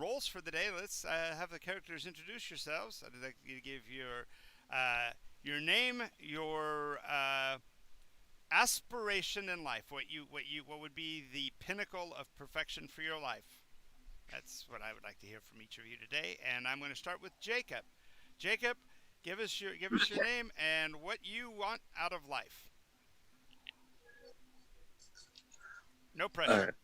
roles for the day. Let's have the characters introduce yourselves. I'd like you to give your name, your aspiration in life. What would be the pinnacle of perfection for your life? That's what I would like to hear from each of you today. And I'm going to start with Jacob. Jacob, give us your name and what you want out of life. No Uh, pressure.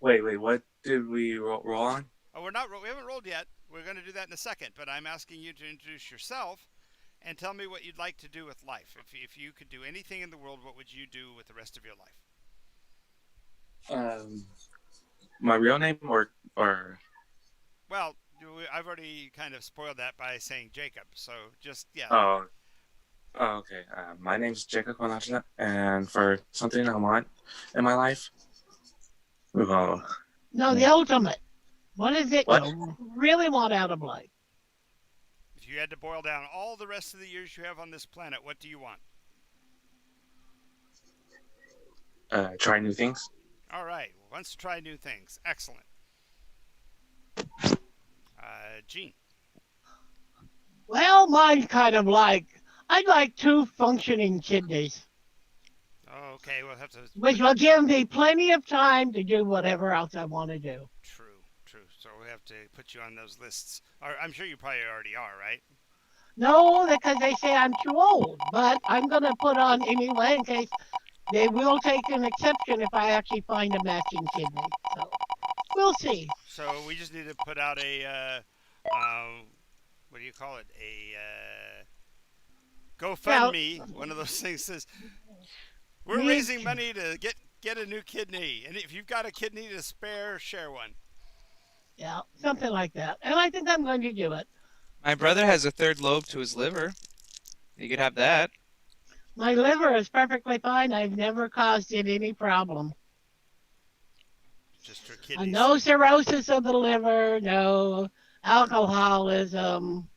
wait. What did we roll on? Oh, we haven't rolled yet. We're going to do that in a second. But I'm asking you to introduce yourself and tell me what you'd like to do with life. If you could do anything in the world, what would you do with the rest of your life? Um, my real name or Well, I've already kind of spoiled that by saying Jacob. So just yeah. oh, okay. My name's Jacob Konachna, and for something I want in my life, well, No, the ultimate. What is it what? you really want out of life? If you had to boil down all the rest of the years you have on this planet, what do you want? Try new things. All right. Wants to try new things. Excellent. Gene. Well, mine's kind of like I'd like two functioning kidneys, Oh, okay, we'll have to which put will give me plenty of time to do whatever else I want to do. true, true. So we have to put you on those lists. Or I'm sure you probably already are, right? No, because they say I'm too old, but I'm going to put on anyway in case they will take an exception if I actually find a matching kidney. So we'll see. So we just need to put out a what do you call it? A Yeah, GoFundMe. One of those things says we're me, raising money to get a new kidney, and if you've got a kidney to spare, share one. yeah, something like that. And I think I'm going to do it. My brother has a third lobe to his liver. You could have that. My liver is perfectly fine. I've never caused it any problem. Just for kidneys. No cirrhosis of the liver, no alcoholism.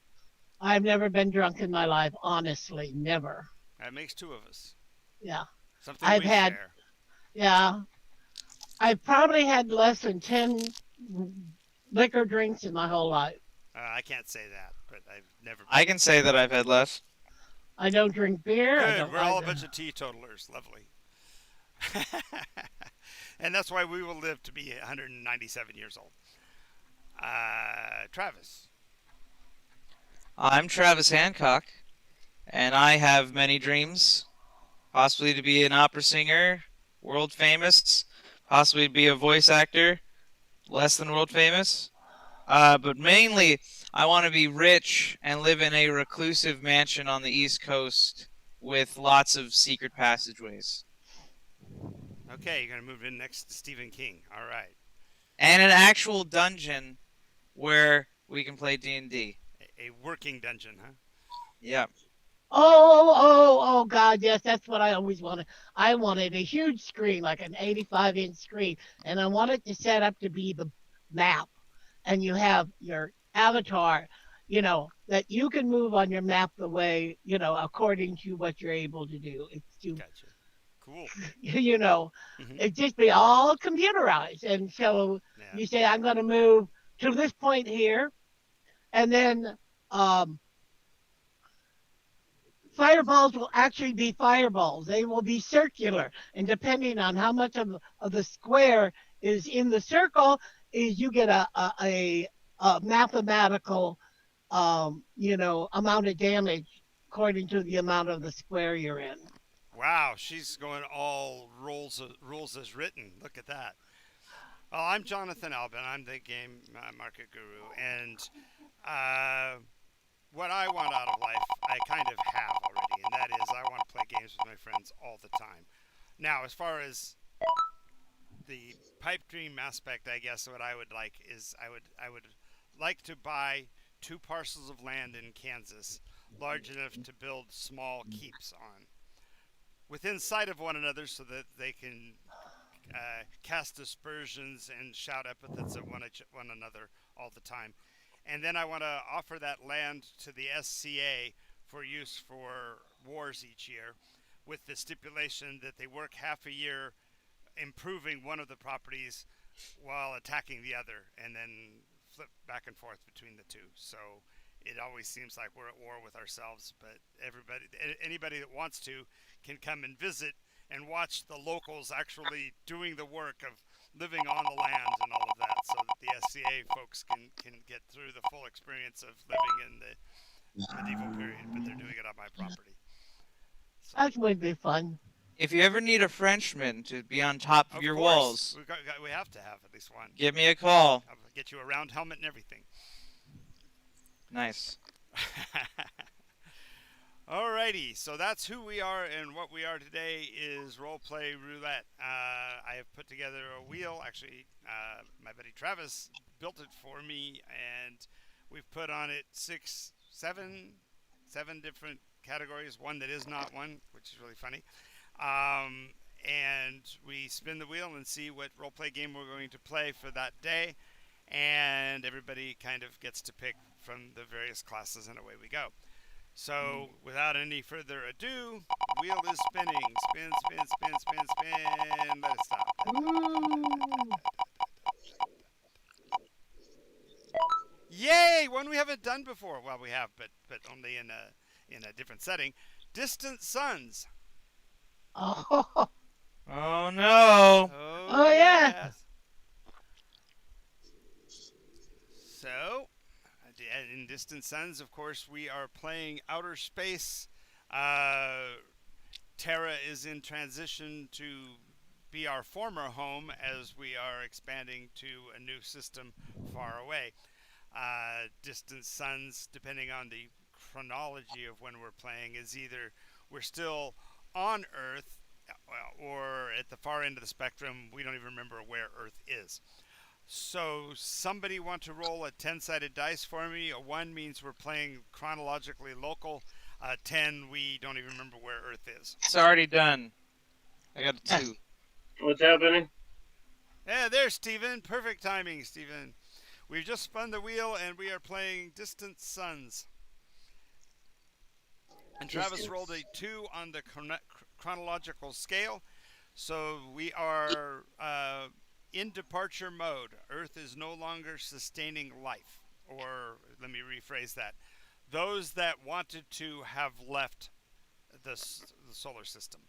I've never been drunk in my life, honestly, never. That makes two of us. Yeah. Something I've we had, share. yeah, I've probably had less than 10 liquor drinks in my whole life. I can't say that, but I've never I been. can say that I've had less. I don't drink beer. I Good. don't We're like all a bunch of teetotalers. Lovely. And that's why we will live to be 197 years old. Travis. I'm Travis Hancock, and I have many dreams. Possibly to be an opera singer, world famous. Possibly to be a voice actor, less than world famous. But mainly, I want to be rich and live in a reclusive mansion on the East Coast with lots of secret passageways. Okay, you're gonna move in next to Stephen King. All right. And an actual dungeon where we can play D&D. A working dungeon, huh? Yep. Oh, God, yes, that's what I always wanted. I wanted a huge screen, like an 85-inch screen, and I wanted to set up to be the map. And you have your avatar, that you can move on your map the way, according to what you're able to do. It's to, Gotcha. Cool. you know, Hmm. it just be all computerized. And so Yeah. you say, I'm going to move to this point here, and then um, fireballs will actually be fireballs. They will be circular, and depending on how much of the square is in the circle, is you get a mathematical, amount of damage according to the amount of the square you're in. Wow, she's going all rules as written. Look at that. Well, I'm Jonathan Albin. I'm the game market guru, and uh, what I want out of life, I kind of have already, and that is I want to play games with my friends all the time. Now, as far as the pipe dream aspect, I guess what I would like is I would like to buy two parcels of land in Kansas large enough to build small keeps on within sight of one another so that they can cast aspersions and shout epithets at one another all the time. And then I want to offer that land to the SCA for use for wars each year, with the stipulation that they work half a year improving one of the properties while attacking the other, and then flip back and forth between the two. So it always seems like we're at war with ourselves. But anybody that wants to, can come and visit and watch the locals actually doing the work of living on the land and all of that, so that the SCA folks can get through the full experience of living in the medieval period. But they're doing it on my property. So, That would be fun. If you ever need a Frenchman to be on top of your course, walls, we have to have at least one. give me a call. I'll get you a round helmet and everything. Nice. Alrighty, so that's who we are, and what we are today is Roleplay Roulette. I have put together a wheel. Actually, my buddy Travis built it for me, and we've put on it seven different categories. One that is not one, which is really funny. And we spin the wheel and see what roleplay game we're going to play for that day, and everybody kind of gets to pick from the various classes, and away we go. So, without any further ado, wheel is spinning. Spin, spin, spin, spin, spin. Let it stop. Yay! One we haven't done before. Well, we have, but only in a different setting. Distant Suns. Oh, Oh no. Oh, yeah. Yes. So, in Distant Suns, of course, we are playing outer space. Terra is in transition to be our former home as we are expanding to a new system far away. Distant Suns, depending on the chronology of when we're playing, is either we're still on Earth, or at the far end of the spectrum, we don't even remember where Earth is. So somebody want to roll a 10-sided dice for me? A 1 means we're playing chronologically local. 10, we don't even remember where Earth is. It's already done. I got a 2. What's happening? Yeah, there's Steven. Perfect timing, Steven. We've just spun the wheel and we are playing Distant Suns. And Travis rolled a 2 on the chronological scale. So we are in departure mode. Earth is no longer sustaining life. Or let me rephrase that. Those that wanted to have left the solar system.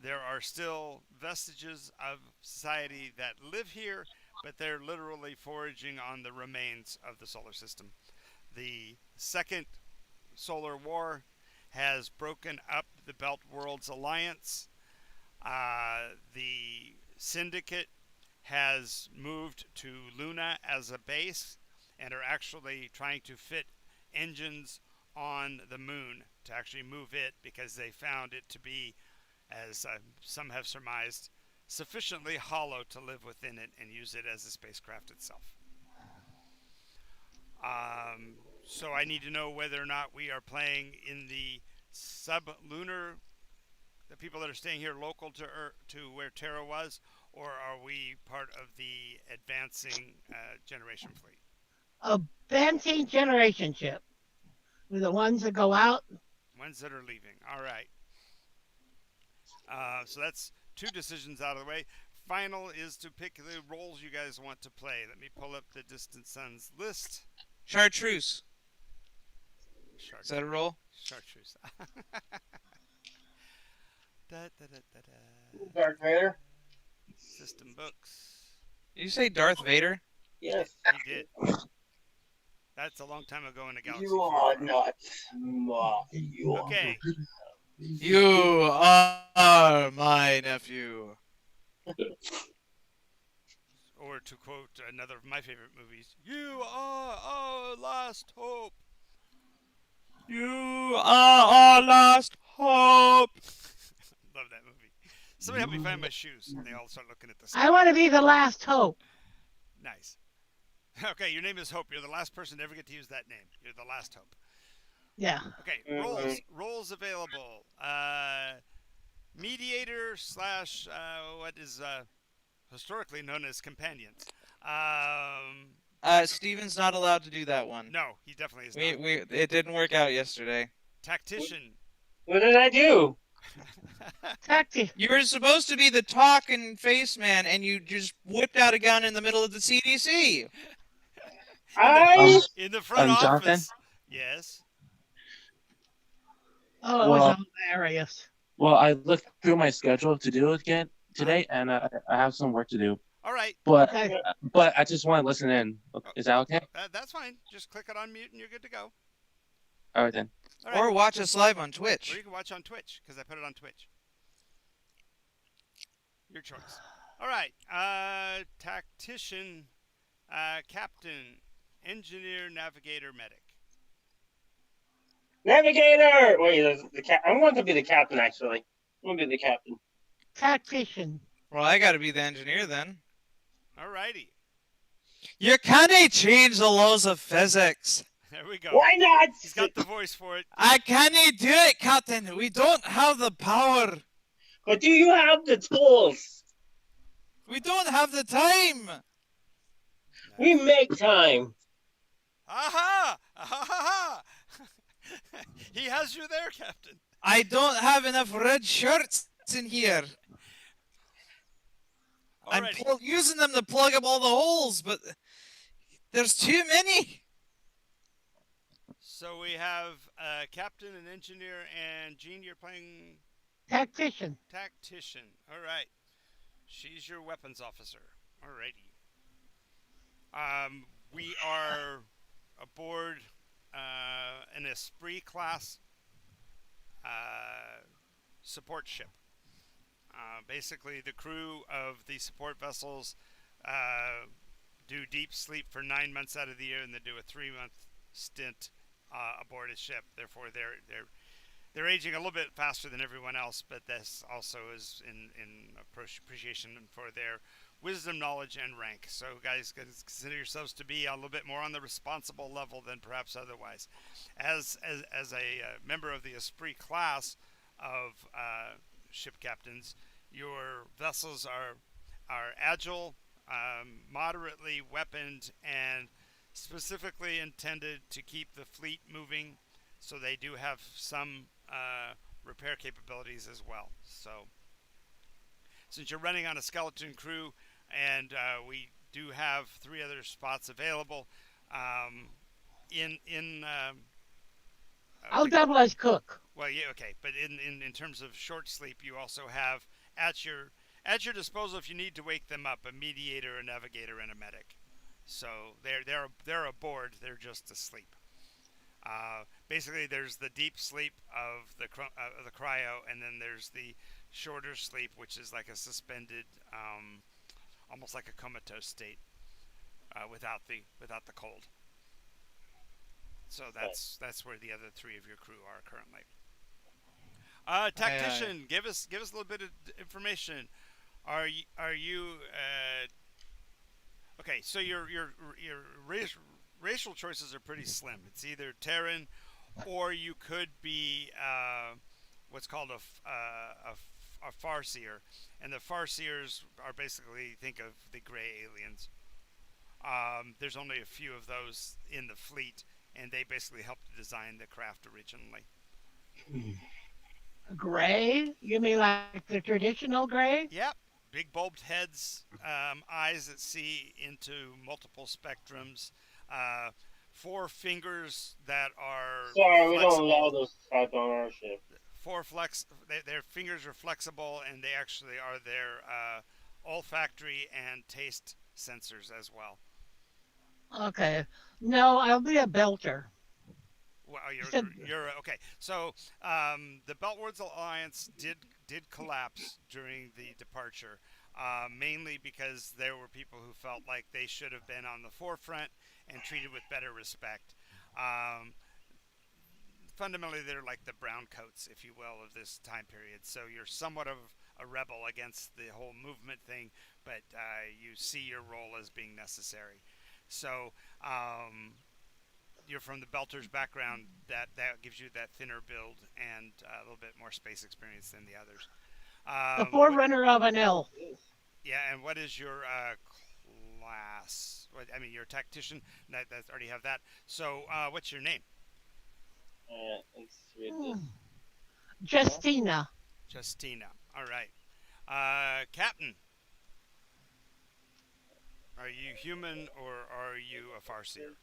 There are still vestiges of society that live here, but they're literally foraging on the remains of the solar system. The second solar war has broken up the Belt Worlds Alliance. The Syndicate has moved to Luna as a base and are actually trying to fit engines on the moon to actually move it, because they found it to be, as some have surmised, sufficiently hollow to live within it and use it as a spacecraft itself. So I need to know whether or not we are playing in the sub-lunar, the people that are staying here local to Earth, to where Terra was, or are we part of the advancing generation fleet? advancing generation ship. We're the ones that go out. Ones that are leaving. All right. So that's 2 decisions out of the way. Final is to pick the roles you guys want to play. Let me pull up the Distant Suns list. Chartreuse. Is that a roll? Chartreuse. Da, da, da, da, da. Darth Vader? System books. Did you say Darth Vader? Yes. He did. That's a long time ago in a galaxy. You are not smart. You are. Okay. You are my nephew. Or to quote another of my favorite movies, "You are our last hope." You are our last hope. Love that movie. Somebody help me find my shoes. They all start looking at the sky. I want to be the last hope. Nice. Okay, your name is Hope. You're the last person to ever get to use that name. You're the last Hope. Yeah. Okay, roles available. Mediator slash what is historically known as companions. Steven's not allowed to do that one. No, he definitely is not. It didn't work out yesterday. Tactician. What did I do? Tacti- You were supposed to be the talking face man, and you just whipped out a gun in the middle of the CDC. I In the front Jonathan. office. Yes. Oh, it was Well, hilarious. well, I looked through my schedule to do it again Uh-huh. today, and I have some work to do. All right. But Okay. but I just want to listen in. Is that okay? That's fine. Just click it on mute and you're good to go. All right then. All right. Or watch us live on Or Twitch. you can watch on Twitch because I put it on Twitch. Your choice. All right. Tactician, captain, engineer, navigator, medic. navigator. Wait, the cap. I want to be the captain. Actually, I'm gonna be the captain. Tactician. Well, I gotta be the engineer then. All righty. You can't change the laws of physics. There we go. Why not? He's got the voice for it. I can't do it, Captain. We don't have the power. But do you have the tools? We don't have the time. We make time. Aha! Aha! He has you there, Captain. I don't have enough red shirts in here. I'm Alrighty. using them to plug up all the holes, but there's too many. So we have captain and engineer, and Jean, you're playing Tactician. tactician. All right. She's your weapons officer. Alrighty. We are aboard an Esprit class support ship. Basically, the crew of the support vessels do deep sleep for 9 months out of the year, and they do a 3-month stint aboard a ship. Therefore, they're aging a little bit faster than everyone else, but this also is in appreciation for their wisdom, knowledge, and rank. So, guys, consider yourselves to be a little bit more on the responsible level than perhaps otherwise. As a member of the Esprit class of ship captains, your vessels are agile, moderately weaponed, and specifically intended to keep the fleet moving. So they do have some repair capabilities as well. So since you're running on a skeleton crew, and we do have 3 other spots available, I'll double as cook. well, yeah, okay, but in terms of short sleep, you also have at your disposal, if you need to wake them up, a mediator, a navigator, and a medic. So they're aboard. They're just asleep. Basically, there's the deep sleep of the cryo, and then there's the shorter sleep, which is like a suspended, almost like a comatose state, without the cold. So that's where the other 3 of your crew are currently. Tactician, give us a little bit of information. Are you okay? So your racial choices are pretty slim. It's either Terran, or you could be what's called a Farseer, and the Farseers are basically, think of the gray aliens. There's only a few of those in the fleet, and they basically helped to design the craft originally. Gray? You mean like the traditional gray? Yep. Big bulbed heads, eyes that see into multiple spectrums, 4 fingers that are Sorry, we don't flexible. allow those type on our ship. Their fingers are flexible, and they actually are their olfactory and taste sensors as well. Okay. No, I'll be a belter. Well, said- you're okay. So the Beltwoods Alliance did collapse during the departure, mainly because there were people who felt like they should have been on the forefront and treated with better respect. Fundamentally, they're like the brown coats, if you will, of this time period. So you're somewhat of a rebel against the whole movement thing, but you see your role as being necessary. So you're from the Belters background. That gives you that thinner build and a little bit more space experience than the others. The forerunner of an elf. Yeah, and what is your class? I mean, you're a tactician. That already have that. So, what's your name? Let's read this. Justina. Justina. All right. Captain, are you human or are you a Farseer?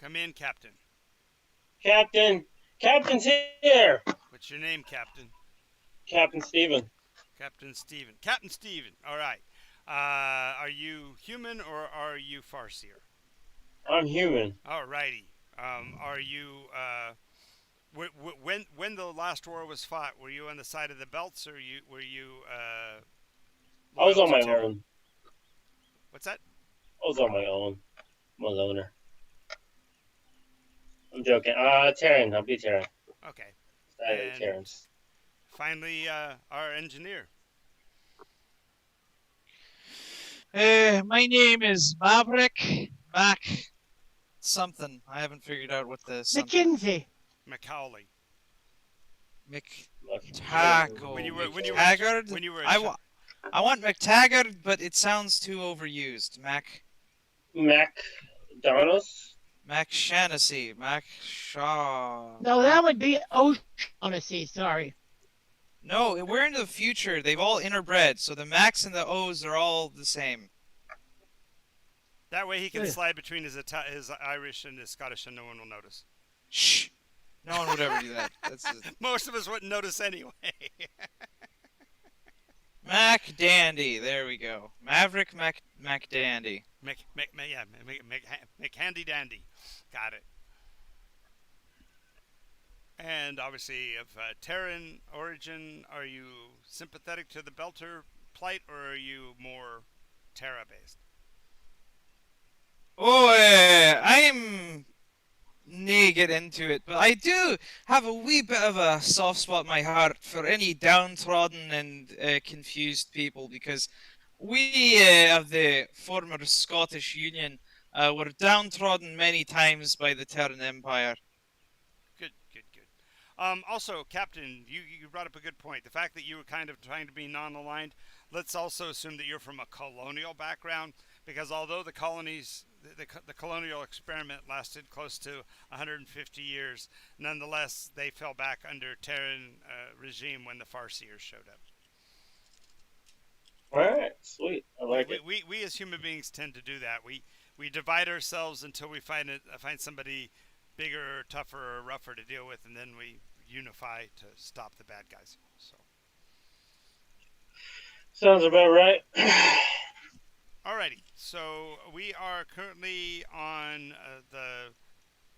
Come in, Captain. Captain. Captain's here. What's your name, Captain? Captain Steven. Captain Steven. Captain Steven. All right. Are you human or are you Farseer? I'm human. All righty. Are you when the last war was fought? Were you on the side of the belts or were you I was loyal on to my Terran? own. What's that? I was on my own. I'm a loner. I'm joking. Terran. I'll be Terran. Okay. Side of the And Terrans. finally, our engineer. My name is Maverick Mac something. I haven't figured out what the something. McKinsey. Macaulay. McTaggart. When you were McTaggart? when you were I want McTaggart, but it sounds too overused. McDonald's? Mac Shaughnessy. Mac Shaw. No, that would be O'Shaughnessy. Sorry. No, we're into the future. They've all interbred, so the Macs and the O's are all the same. That way he can Yeah. slide between his Irish and his Scottish, and no one will notice. Shh. No one would ever do that. Most of us wouldn't notice anyway. Mac Dandy. There we go. Maverick Mac Dandy. Make handy dandy. Got it. And obviously, of Terran origin, are you sympathetic to the Belter plight, or are you more Terra-based? Oh, I'm get into it, but I do have a wee bit of a soft spot in my heart for any downtrodden and confused people, because we of the former Scottish Union were downtrodden many times by the Terran Empire. Good. Also, Captain, you brought up a good point. The fact that you were kind of trying to be non-aligned, let's also assume that you're from a colonial background, because although the colonies, the colonial experiment lasted close to 150 years, nonetheless, they fell back under Terran regime when the Farseers showed up. Alright, sweet. I like it. We as human beings tend to do that. We divide ourselves until we find somebody bigger, or tougher, or rougher to deal with, and then we unify to stop the bad guys. So, Sounds about right. alrighty. So we are currently on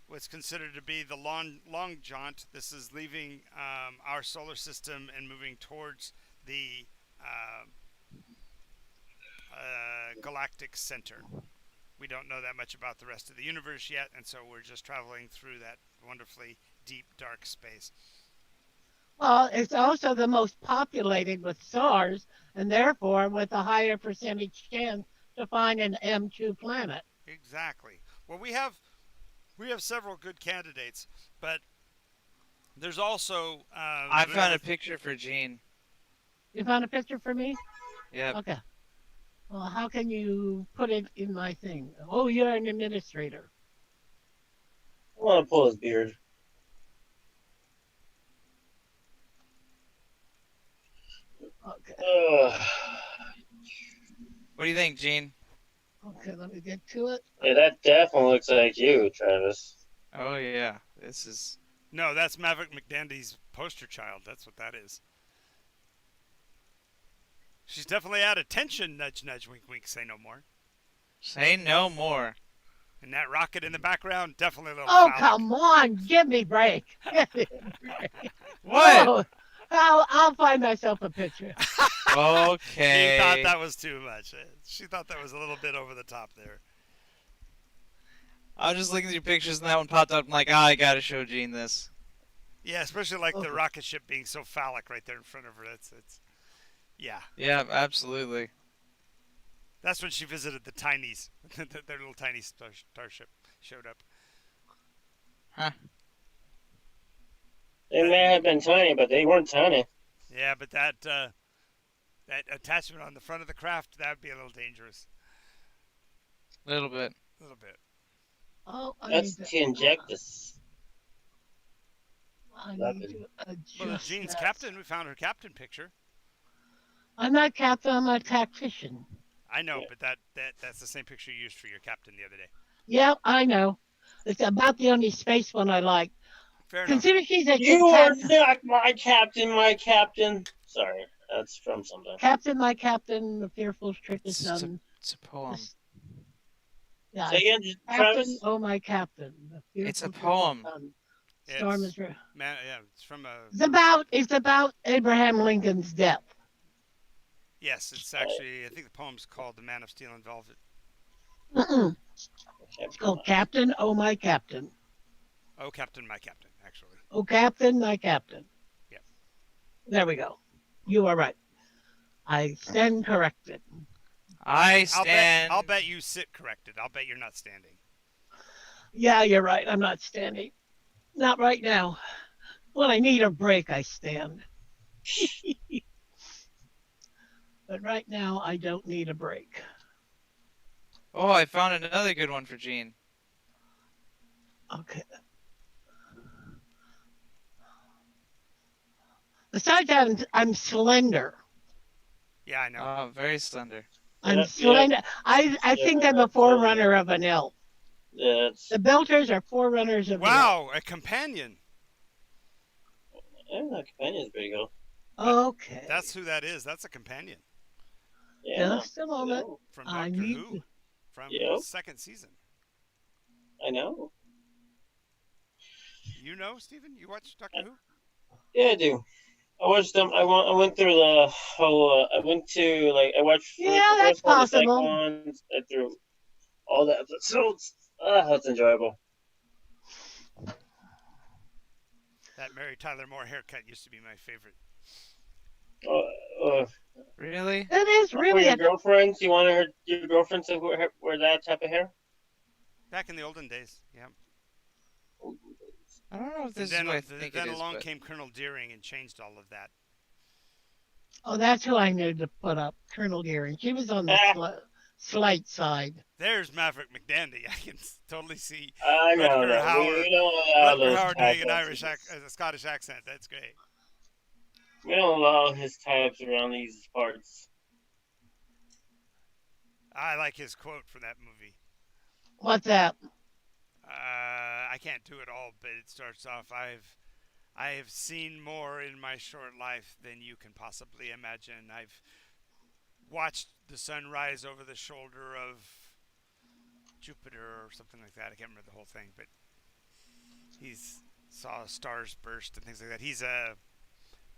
what's considered to be the long jaunt. This is leaving our solar system and moving towards the galactic center. We don't know that much about the rest of the universe yet, and so we're just traveling through that wonderfully deep, dark space. Well, it's also the most populated with stars, and therefore with a higher percentage chance to find an M2 planet. Exactly. Well, we have several good candidates, but there's also I found a picture for Gene. You found a picture for me? Yep. Okay. Well, how can you put it in my thing? Oh, you're an administrator. I want to pull his beard. Okay. What do you think, Gene? Okay, let me get to it. Yeah, that definitely looks like you, Travis. Oh yeah, this is. No, that's Maverick McDandy's poster child. That's what that is. She's definitely out of tension. Nudge, nudge, wink, wink. Say no more. Say no more. And that rocket in the background, definitely a little. Oh, phallic. come on. Give me break. Give me break. What? Oh, I'll find myself a picture. Okay. She thought that was too much. She thought that was a little bit over the top there. I was just looking through pictures and that one popped up. I'm like, I gotta show Gene this. Yeah, especially like the Okay. rocket ship being so phallic right there in front of her. It's yeah. Yeah, absolutely. That's when she visited the Tinies. Their little tiny starship showed up. They may have been tiny, but they weren't tiny. Yeah, but that attachment on the front of the craft, that would be a little dangerous. A little bit. A little bit. Oh, I That's need to inject this. I need Weapon. to Well, the adjust Jean's that. captain. We found her captain picture. I'm not captain. I'm a tactician. I know, Yeah. but that's the same picture you used for your captain the other day. Yep, I know. It's about the only space one I like. Fair enough. Consider she's a You are captain. not my captain, my captain. Sorry, that's from something. Captain, my captain, the fearful trick is It's a, done. it's a poem. Yeah, Say it's again, captain, Travis. oh my captain, the It's a fearful trick is poem. done. Storm It's is. man. Yeah, it's from a. It's about Abraham Lincoln's death. Yes, it's actually. I think the poem's called "The Man of Steel and Velvet." Mm-mm. It's Captain, called Captain, oh my captain. Oh, Captain, my captain. Actually, Oh captain, my captain. yeah. There we go. You are right. I stand corrected. I I'll stand. bet you sit corrected. I'll bet you're not standing. Yeah, you're right. I'm not standing. Not right now. When I need a break, I stand. But right now, I don't need a break. Oh, I found another good one for Gene. Okay. Besides that, I'm slender. Yeah, I know. Oh, very slender. I'm Yeah, slender. I yeah, think I'm a that's what- forerunner of an elf. That's The Belters are forerunners of the elf. Wow, a companion. yeah, that companion's pretty cool. Okay. That's who that is. That's a companion Yeah, Just a moment. from I Doctor need Who, from Yep. second season. I know. You know, Stephen? You watch Doctor Who? Yeah, I do. I watched them. I went through the whole. I went to I watched Yeah, the that's first one, the second possible. one. I through all the episodes. That's enjoyable. That Mary Tyler Moore haircut used to be my favorite. Uh, Really? It is for really your a. girlfriends, you wanted your girlfriends to wear that type of hair? Back in the olden days, yeah. I don't know if And this is then, what I think then it is, along but came Colonel Deering and changed all of that. Oh, that's who I knew to put up. Colonel Deering. She was on the slight side. There's Maverick McDandy. I can totally see I know Rutger that. Hauer. We don't allow Rutger those Hauer type doing an of a Scottish accent. That's great. We don't allow his types around these parts. I like his quote from that movie. What's that? I can't do it all, but it starts off, I have seen more in my short life than you can possibly imagine. I've watched the sun rise over the shoulder of Jupiter or something like that. I can't remember the whole thing, but he's saw stars burst and things like that. He's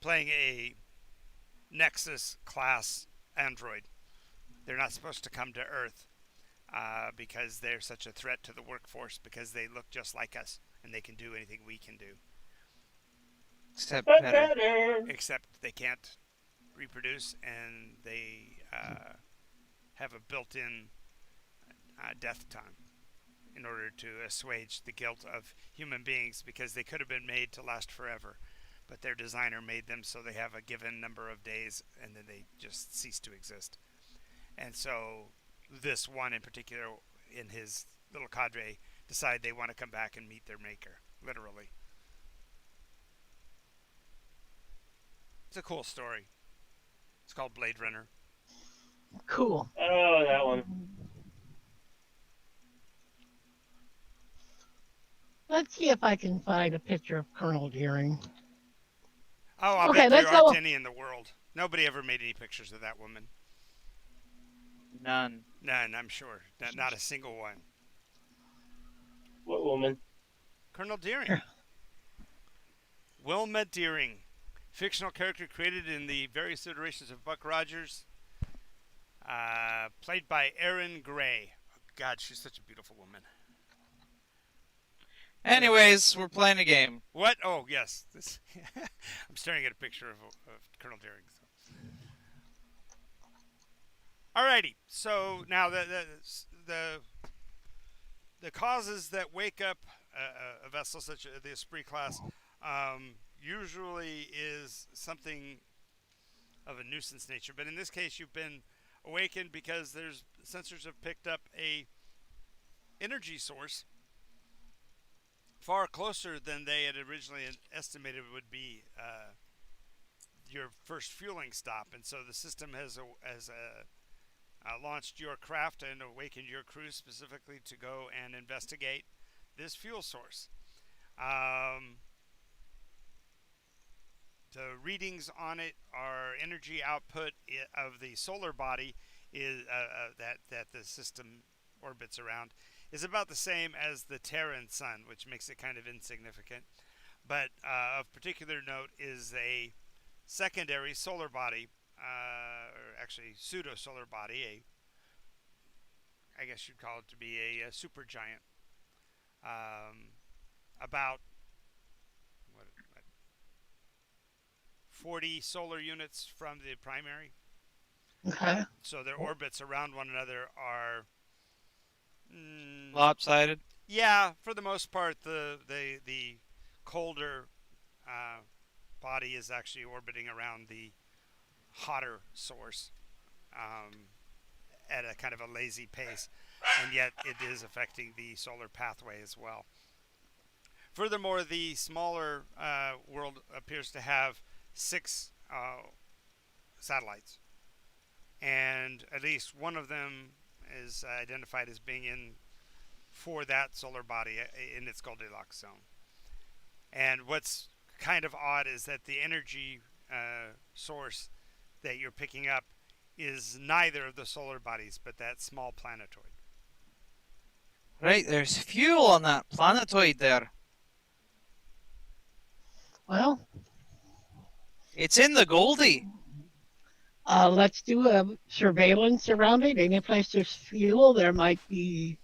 playing a Nexus class android. They're not supposed to come to Earth because they're such a threat to the workforce because they look just like us and they can do anything we can do. except But better. better. Except they can't reproduce and they have a built-in death time in order to assuage the guilt of human beings because they could have been made to last forever, but their designer made them so they have a given number of days and then they just cease to exist. And so this one in particular in his little cadre decide they want to come back and meet their maker, literally. It's a cool story. It's called Blade Runner. Cool. I don't know that one. Let's see if I can find a picture of Colonel Deering. Oh, I Okay, bet there let's aren't go. any in the world. Nobody ever made any pictures of that woman. None. None, I'm sure. Not a single one. What woman? Colonel Deering. Wilma Deering. Fictional character created in the various iterations of Buck Rogers. Played by Erin Gray. Oh, God, she's such a beautiful woman. Anyways, we're playing a game. What? Oh, yes. This I'm staring at a picture of Colonel Deering. So. Alrighty. So now the causes that wake up a vessel such as the Esprit class usually is something of a nuisance nature. But in this case, you've been awakened because there's sensors have picked up a energy source far closer than they had originally estimated would be your first fueling stop, and so the system has launched your craft and awakened your crew specifically to go and investigate this fuel source. The readings on it are energy output of the solar body is that the system orbits around is about the same as the Terran sun, which makes it kind of insignificant. But of particular note is a secondary solar body, or actually pseudo solar body. I guess you'd call it to be a supergiant, about what 40 solar units from the primary. Okay. So their orbits around one another are Lopsided. yeah, for the most part, the colder body is actually orbiting around the hotter source at a kind of a lazy pace, and yet it is affecting the solar pathway as well. Furthermore, the smaller world appears to have 6 satellites, and at least one of them is identified as being in for that solar body in its Goldilocks zone. And what's kind of odd is that the energy source that you're picking up is neither of the solar bodies, but that small planetoid. Right, there's fuel on that planetoid there. Well, It's in the Goldie. let's do a surveillance around it. Any place there's fuel, there might be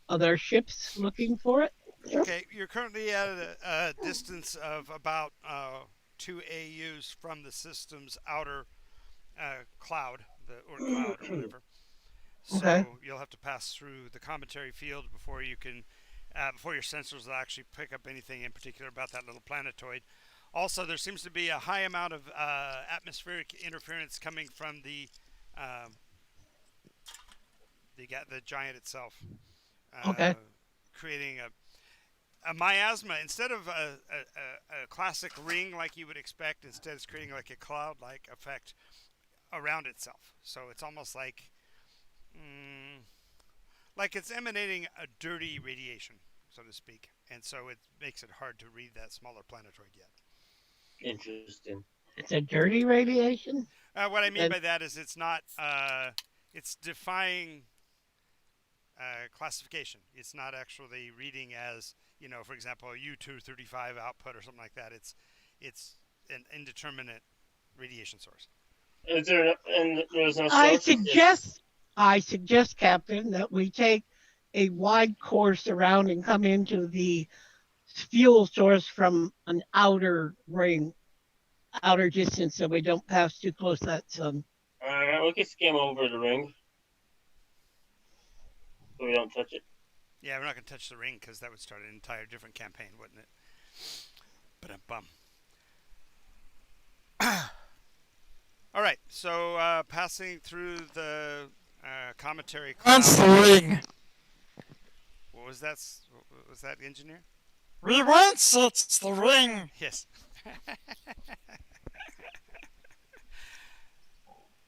other ships looking for it. Okay, you're currently at a distance of about 2 AUs from the system's outer cloud, or cloud or whatever. So Okay. you'll have to pass through the cometary field before you can, before your sensors will actually pick up anything in particular about that little planetoid. Also, there seems to be a high amount of atmospheric interference coming from the giant itself, Okay. creating a miasma. Instead of a classic ring like you would expect, instead it's creating like a cloud-like effect around itself. So it's almost like it's emanating a dirty radiation, so to speak, and so it makes it hard to read that smaller planetoid yet. Interesting. It's a dirty radiation. What I mean And- by that is it's not. It's defying classification. It's not actually reading as, for example, a U-235 output or something like that. It's an indeterminate radiation source. Is there and there's no I source? suggest, Captain, that we take a wide course around and come into the fuel source from an outer distance, so we don't pass too close to that sun. We can skim over the ring, so we don't touch it. Yeah, we're not going to touch the ring because that would start an entire different campaign, wouldn't it? Ba-dum-bum. All right, so passing through the cometary cloud. That's the ring. What was that? Was that engineer? We want it's the ring. Yes.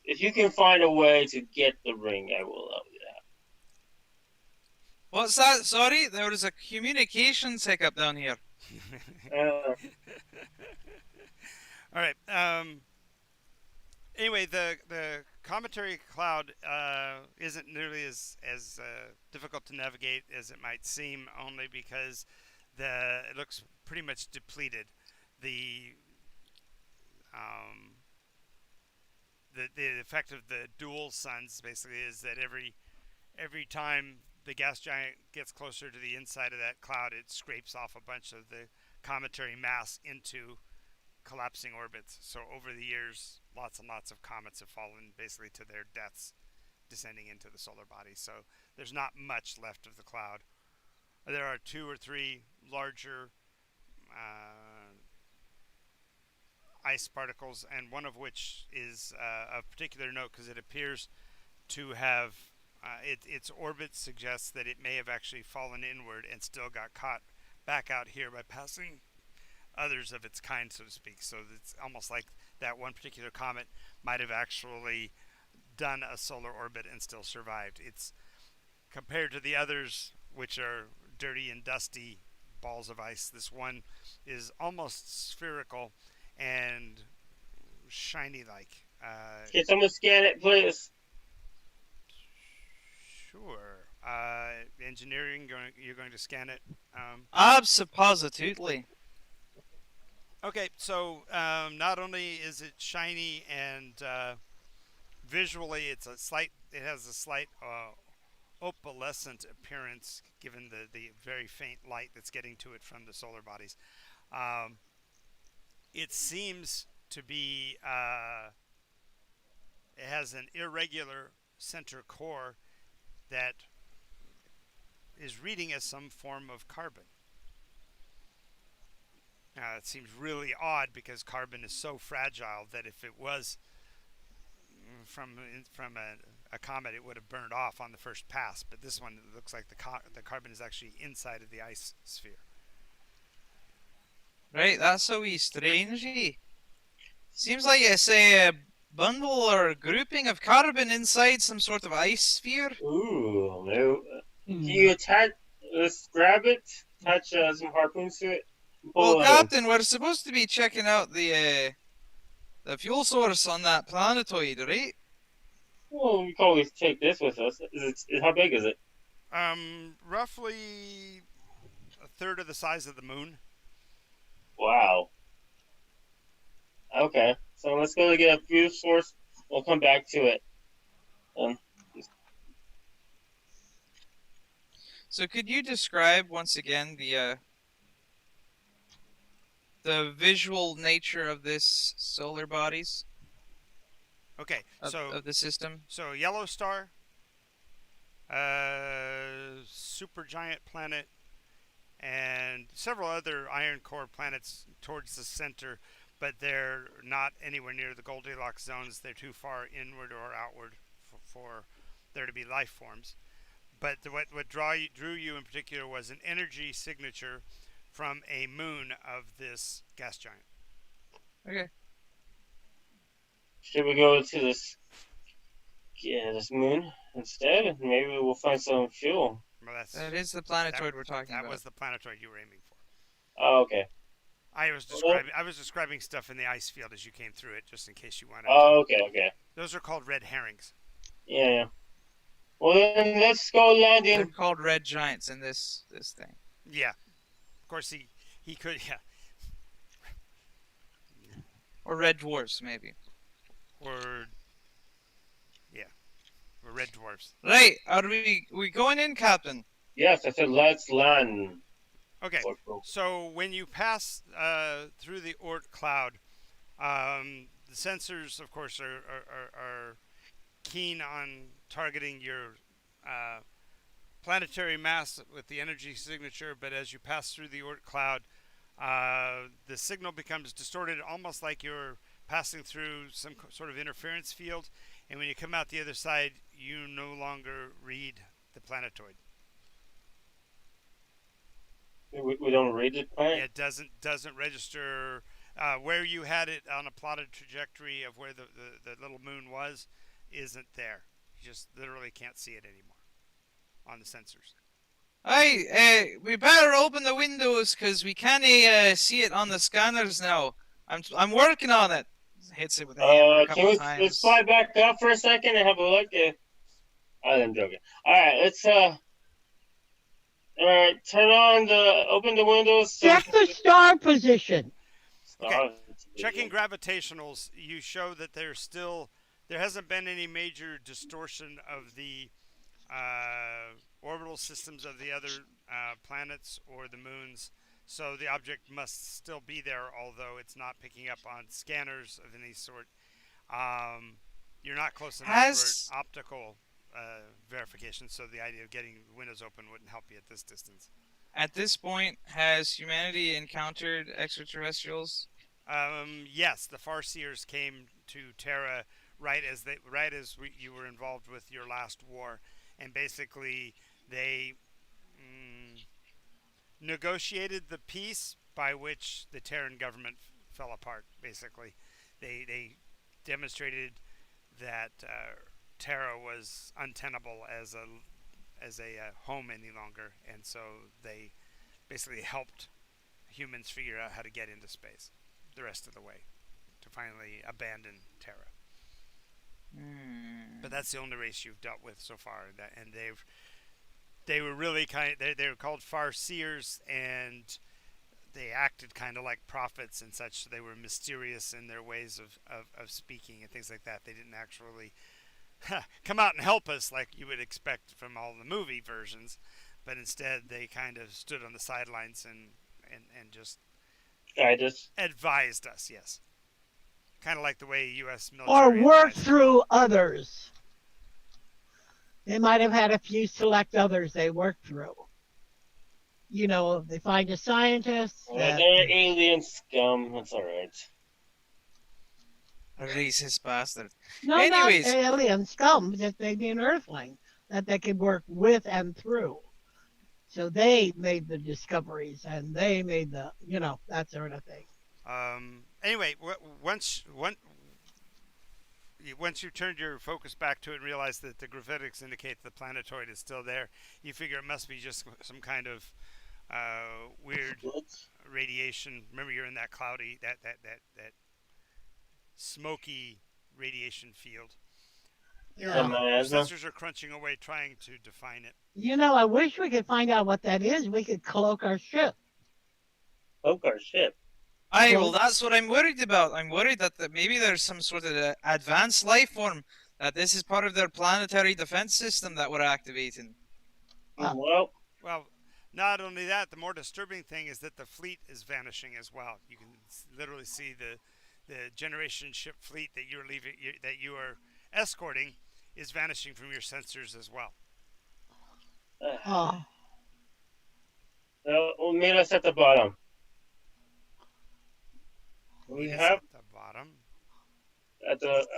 If you can find a way to get the ring, I will allow you What's that? Sorry, there was a communications hiccup down here. that. All right. Anyway, the cometary cloud isn't nearly as difficult to navigate as it might seem, only because it looks pretty much depleted. The effect of the dual suns basically is that every time the gas giant gets closer to the inside of that cloud, it scrapes off a bunch of the cometary mass into collapsing orbits. So over the years, lots and lots of comets have fallen basically to their deaths descending into the solar body. So there's not much left of the cloud. There are 2 or 3 larger ice particles, and one of which is of particular note because it appears to have its orbit suggests that it may have actually fallen inward and still got caught back out here by passing others of its kind, so to speak. So it's almost like that one particular comet might have actually done a solar orbit and still survived. It's compared to the others, which are dirty and dusty balls of ice. This one is almost spherical and shiny like. Can someone scan it, please? Sure. Engineering, you're going to scan it. Absolutely. Okay, so not only is it shiny and visually, it has a slight opalescent appearance, given the very faint light that's getting to it from the solar bodies. It seems to be. It has an irregular center core that is reading as some form of carbon. It seems really odd because carbon is so fragile that if it was from a comet, it would have burned off on the first pass. But this one, it looks like the carbon is actually inside of the ice sphere. Right, that's a wee strangey. Seems like it's a bundle or grouping of carbon inside some sort of ice sphere. Ooh, no. Can you attach? Let's grab it. Attach some harpoons to it. Well, Pull it out. Captain, we're supposed to be checking out the fuel source on that planetoid, right? Well, we can always take this with us. How big is it? Roughly a third of the size of the moon. Wow. Okay, so let's go to get a fuel source. We'll come back to it. So could you describe once again the visual nature of this solar bodies Okay, of the system? So yellow star, supergiant planet, and several other iron core planets towards the center, but they're not anywhere near the Goldilocks zones. They're too far inward or outward for there to be life forms. But what drew you in particular was an energy signature from a moon of this gas giant. Okay. Should we go to this moon instead? Maybe we'll find some fuel. Well, That is the planetoid we're talking that about. was the planetoid you were aiming for. Oh, okay. I was describing stuff in the ice field as you came through it, just in case you wanted. Oh, okay. Those are called red herrings. Yeah. Well, then let's go They're landing. called red giants in this thing. Yeah. Of course, he could. Yeah. Or red dwarfs, maybe. Or red dwarfs. Right, are we going in, Captain? Yes, I said let's land. Okay. So when you pass through the Oort cloud, the sensors, of course, are keen on targeting your planetary mass with the energy signature. But as you pass through the Oort cloud, the signal becomes distorted, almost like you're passing through some sort of interference field. And when you come out the other side, you no longer read the planetoid. We don't read it, right? Yeah, it doesn't register where you had it on a plotted trajectory of where the little moon was. Isn't there? You just literally can't see it anymore on the sensors. We better open the windows because we can't see it on the scanners now. I'm working on it. Hits it with a hammer a Can couple we times. let's fly back up for a second and have a look at? I'm joking. All right, let's All right, open the windows. Check the star position. Okay. Checking gravitationals, you show that there hasn't been any major distortion of the orbital systems of the other planets or the moons. So the object must still be there, although it's not picking up on scanners of any sort. You're not close enough for optical verification, so the idea of getting windows open wouldn't help you at this distance. At this point, has humanity encountered extraterrestrials? Yes, the Farseers came to Terra right as you were involved with your last war, and basically they negotiated the peace by which the Terran government fell apart. Basically, they demonstrated that Terra was untenable as a home any longer, and so they basically helped humans figure out how to get into space the rest of the way to finally abandon Terra. But that's the only race you've dealt with so far, and they were really they were called Farseers, and they acted kind of like prophets and such. So they were mysterious in their ways of speaking and things like that. They didn't actually come out and help us like you would expect from all the movie versions, but instead they kind of stood on the sidelines and just Guide us. advised us. Yes, kind of like the way U.S. Or military work advised. through others. They might have had a few select others they worked through. You know, they find a scientist Well, that they're alien scum. That's all right. A racist bastard. no, Anyways. not alien scum, just maybe an earthling that they could work with and through. So they made the discoveries and they made the, that sort of thing. Anyway, once you turned your focus back to it and realized that the gravitics indicate the planetoid is still there, you figure it must be just some kind of weird radiation. Remember, you're in that cloudy, that smoky radiation field. Your sensors are crunching away trying to define it. I wish we could find out what that is. We could cloak our ship. Cloak our ship? Well, that's what I'm worried about. I'm worried that maybe there's some sort of advanced life form, that this is part of their planetary defense system that we're activating. Well, not only that, the more disturbing thing is that the fleet is vanishing as well. You can literally see the generation ship fleet that you're leaving, that you are escorting, is vanishing from your sensors as well. We'll meet us at the bottom. We have at the bottom.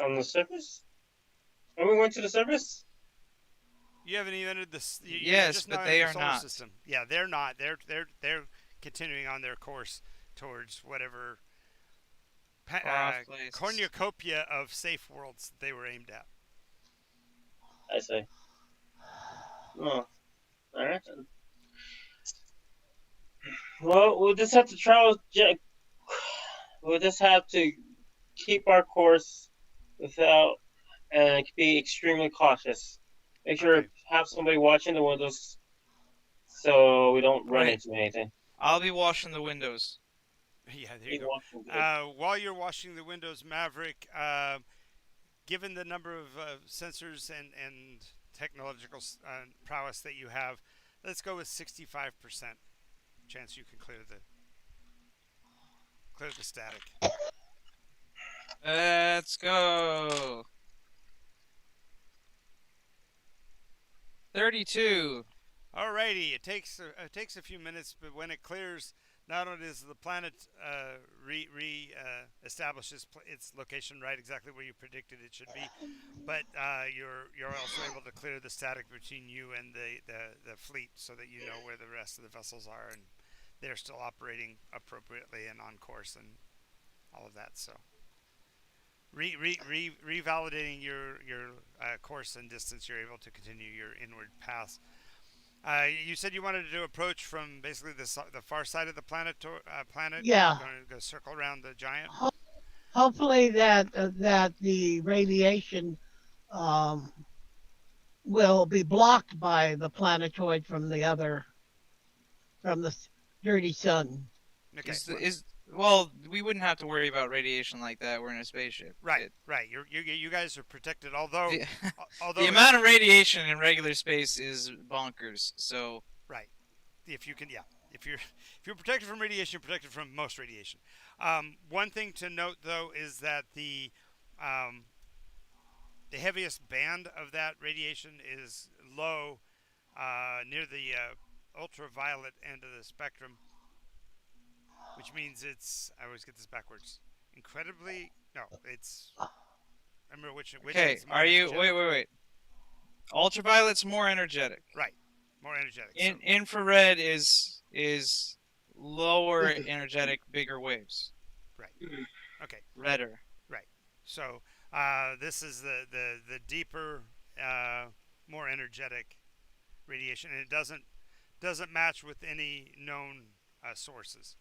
On the surface. Are we going to the surface? You haven't even entered this. Yes, but they are not. System. Yeah, they're not. They're continuing on their course towards whatever cornucopia of safe worlds they were aimed at. I see. Oh, all right. Well, we'll just have to travel. We'll just have to keep our course without and be extremely cautious. Make sure to have somebody watching the windows so we don't run into anything. I'll be washing the windows. Yeah, there you go. While you're washing the windows, Maverick, given the number of sensors and technological prowess that you have, let's go with 65% chance you can clear the static. Let's go. 32. Alrighty, it takes a few minutes, but when it clears, not only does the planet establishes its location right exactly where you predicted it should be, but you're also able to clear the static between you and the fleet, so that you know where the rest of the vessels are and they're still operating appropriately and on course and all of that. So revalidating your course and distance, you're able to continue your inward path. You said you wanted to approach from basically the far side of the planet. Yeah. You're going to go circle around the giant. Hopefully that the radiation will be blocked by the planetoid from the dirty sun. Okay. Well, we wouldn't have to worry about radiation like that. We're in a spaceship. Right. You guys are protected. Although the amount of radiation in regular space is bonkers. So right, if you're protected from radiation, you're protected from most radiation. One thing to note though is that the heaviest band of that radiation is low, near the ultraviolet end of the spectrum. Which means I always get this backwards. It's. I remember which. Okay, are you? Wait. Ultraviolet's more energetic. Right, more energetic. Infrared is is lower energetic, bigger waves. Right. Okay. Redder. Right. So this is the deeper, more energetic radiation, and it doesn't match with any known sources.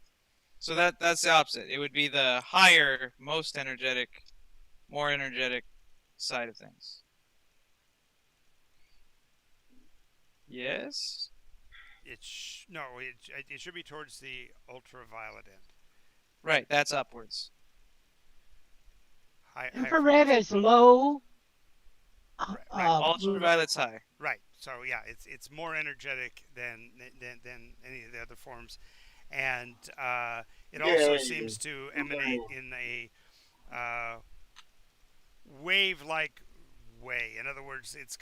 So that's the opposite. It would be the higher, most energetic, more energetic side of things. Yes? It should be towards the ultraviolet end. Right, that's upwards. Higher Infrared frequency. is low. Right. Ultraviolet's high. Right. So yeah, it's more energetic than any of the other forms, and it also seems to emanate in a wave-like way. In other words, it's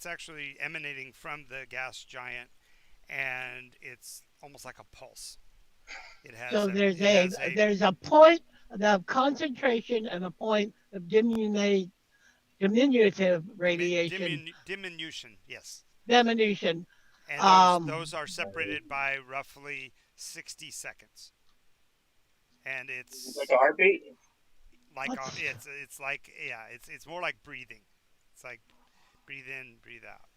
actually emanating from the gas giant, and it's almost like a pulse. It has So a there's a point of concentration and a point of diminutive radiation diminution. Yes. diminution. And those are separated by roughly 60 seconds. And it's like a heartbeat. It's more like breathing. It's like breathe in, breathe out,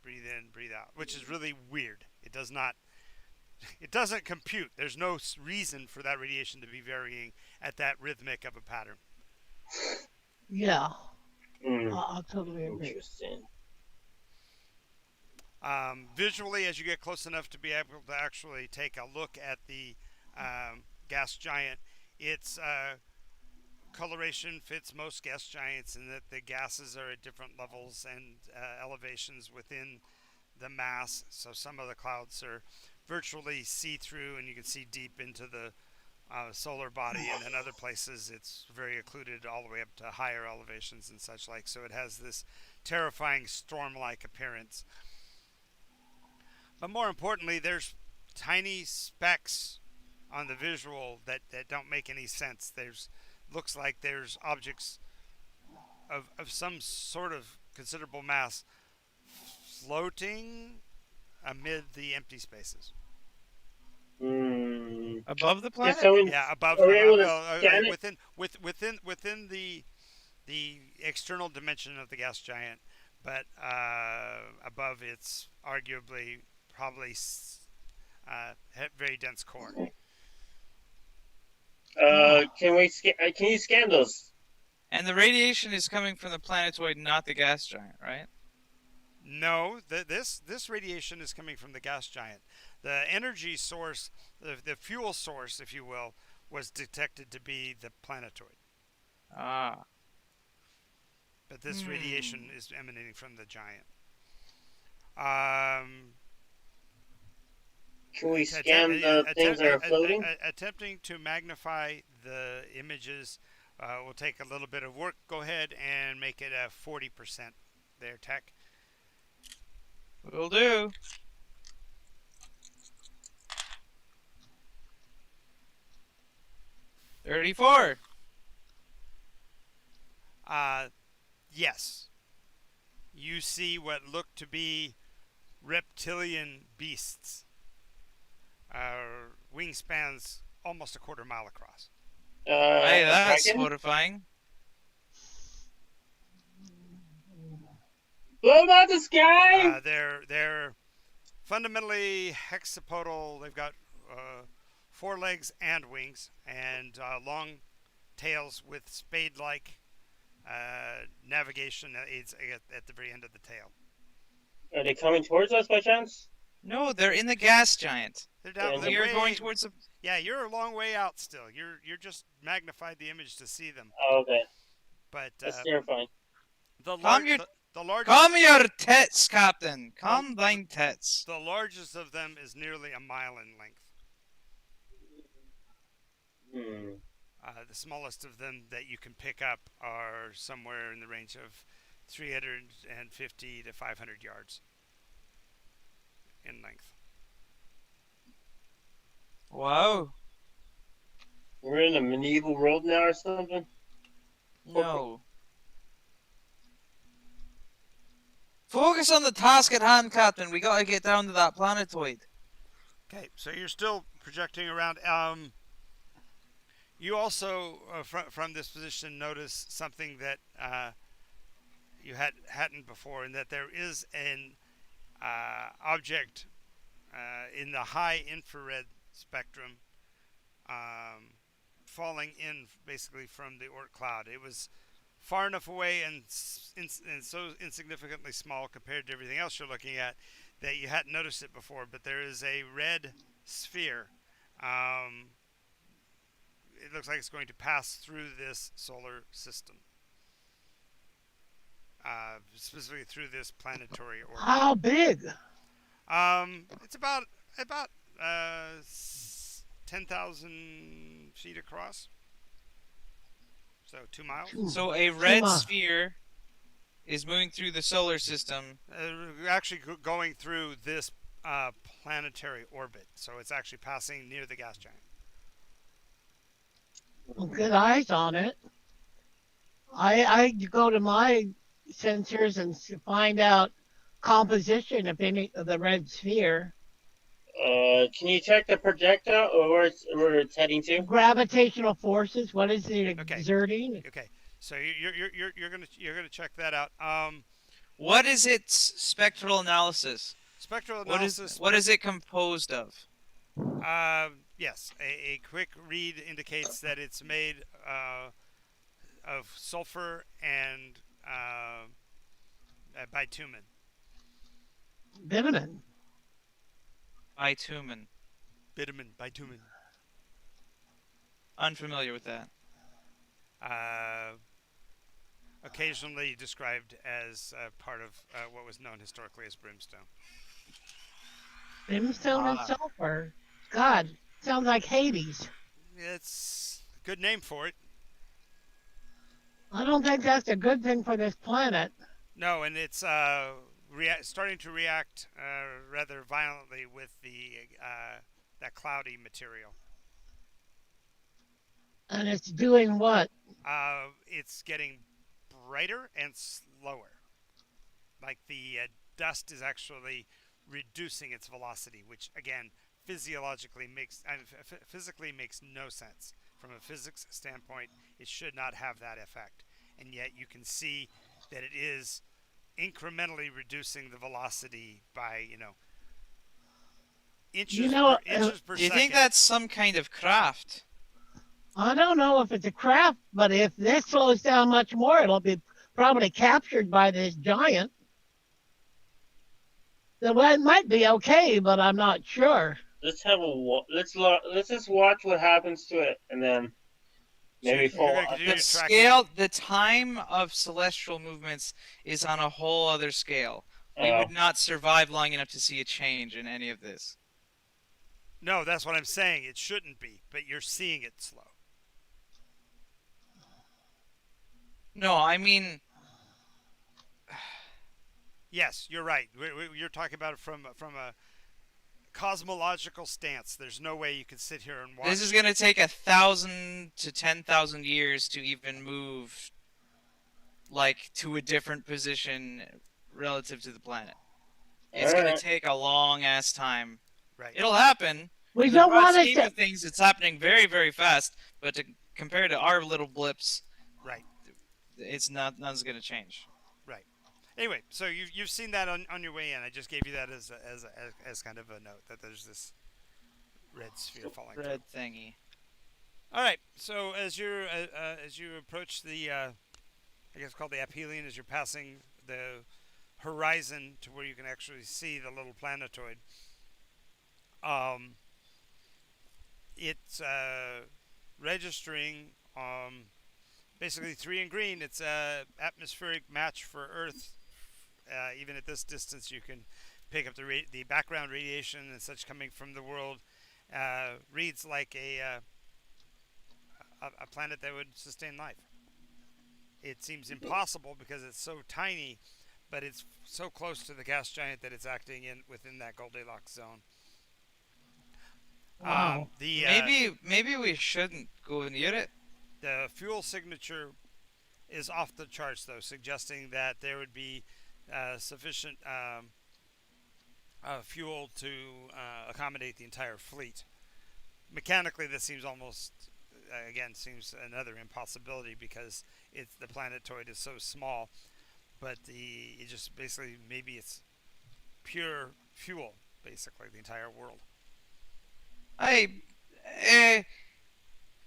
breathe in, breathe out, which is really weird. It doesn't compute. There's no reason for that radiation to be varying at that rhythmic of a pattern. Yeah, I'll totally agree. Interesting. Visually, as you get close enough to be able to actually take a look at the gas giant, its coloration fits most gas giants in that the gases are at different levels and elevations within the mass. So some of the clouds are virtually see-through, and you can see deep into the solar body, and in other places it's very occluded all the way up to higher elevations and such like. So it has this terrifying storm-like appearance. But more importantly, there's tiny specks on the visual that don't make any sense. Looks like there's objects of some sort of considerable mass floating amid the empty spaces. Above the planet? Yeah, above within the external dimension of the gas giant, but above its arguably probably very dense core. Can you scan those? And the radiation is coming from the planetoid, not the gas giant, right? No, this radiation is coming from the gas giant. The energy source, the fuel source, if you will, was detected to be the planetoid. Ah. But this radiation is emanating from the giant. Can we scan the things that are floating? Attempting to magnify the images will take a little bit of work. Go ahead and make it a 40% there, Tech. Will do. $34. Yes. You see what look to be reptilian beasts. Wingspans almost a quarter mile across. Hey, that's dragon? horrifying. Blow them out the sky! They're fundamentally hexapodal. They've got 4 legs and wings, and long tails with spade-like navigation aids at the very end of the tail. Are they coming towards us by chance? No, they're in the gas giant. They're down. Yeah, You're going towards the... Yeah, you're a long way out still. You're just magnified the image to see them. Oh, okay. But That's terrifying. the Calm largest. Calm your tits, Captain. Calm thine tits. The largest of them is nearly a mile in length. The smallest of them that you can pick up are somewhere in the range of 350 to 500 yards in length. Wow. We're in a medieval world now or something? No. Focus on the task at hand, Captain. We gotta get down to that planetoid. Okay, so you're still projecting around. You also, from this position, notice something that you hadn't before, and that there is an object in the high infrared spectrum um, falling in basically from the Oort cloud. It was far enough away and so insignificantly small compared to everything else you're looking at that you hadn't noticed it before. But there is a red sphere. It looks like it's going to pass through this solar system, specifically through this planetary orbit. How big? It's about 10,000 feet across. So 2 miles. So a red miles. sphere is moving through the solar system. Actually going through this planetary orbit. So it's actually passing near the gas giant. Good eyes on it. I go to my sensors and find out composition of any of the red sphere. Can you check the projectile or where it's heading to? Gravitational forces. What is it Okay. exerting? Okay. So you're gonna check that out. What is its spectral analysis? Spectral What analysis. is it composed of? Yes, a quick read indicates that it's made of sulfur and bitumen. Bitumen. Bitumen. Bitumen. Unfamiliar with that. Occasionally described as part of what was known historically as brimstone. Brimstone and sulfur. God, sounds like Hades. It's a good name for it. I don't think that's a good thing for this planet. No, and it's starting to react rather violently with that cloudy material. And it's doing what? It's getting brighter and slower. Like the dust is actually reducing its velocity, which again physically makes no sense. From a physics standpoint, it should not have that effect. And yet you can see that it is incrementally reducing the velocity by, inches per second. Do you think that's some kind of craft? I don't know if it's a craft, but if this slows down much more, it'll be probably captured by this giant. The it might be okay, but I'm not sure. Let's have let's just watch what happens to it, and then maybe follow. The time of celestial movements is on a whole other scale. We would not survive long enough to see a change in any of this. No, that's what I'm saying. It shouldn't be, but you're seeing it slow. No, I mean... Yes, you're right. You're talking about it from a cosmological stance. There's no way you can sit here and watch. This is going to take 1,000 to 10,000 years to even move, like, to a different position relative to the planet. It's going to take a long-ass time. Right. It'll happen. We don't want to scheme of things, it's happening very, very fast. But compared to our little blips, right, it's nothing's going to change. Right. Anyway, so you've seen that on your way in. I just gave you that as kind of a note that there's this red sphere falling. Red thingy. All right. So as you approach the, I guess called the aphelion, as you're passing the horizon to where you can actually see the little planetoid. It's registering basically 3 in green. It's a atmospheric match for Earth. Even at this distance, you can pick up the background radiation and such coming from the world. Reads like a planet that would sustain life. It seems impossible because it's so tiny, but it's so close to the gas giant that it's acting within that Goldilocks zone. Wow. Maybe we shouldn't go near it. The fuel signature is off the charts, though, suggesting that there would be sufficient fuel to accommodate the entire fleet. Mechanically, this seems almost again seems another impossibility because the planetoid is so small. But it just basically maybe it's pure fuel, basically the entire world. I, uh,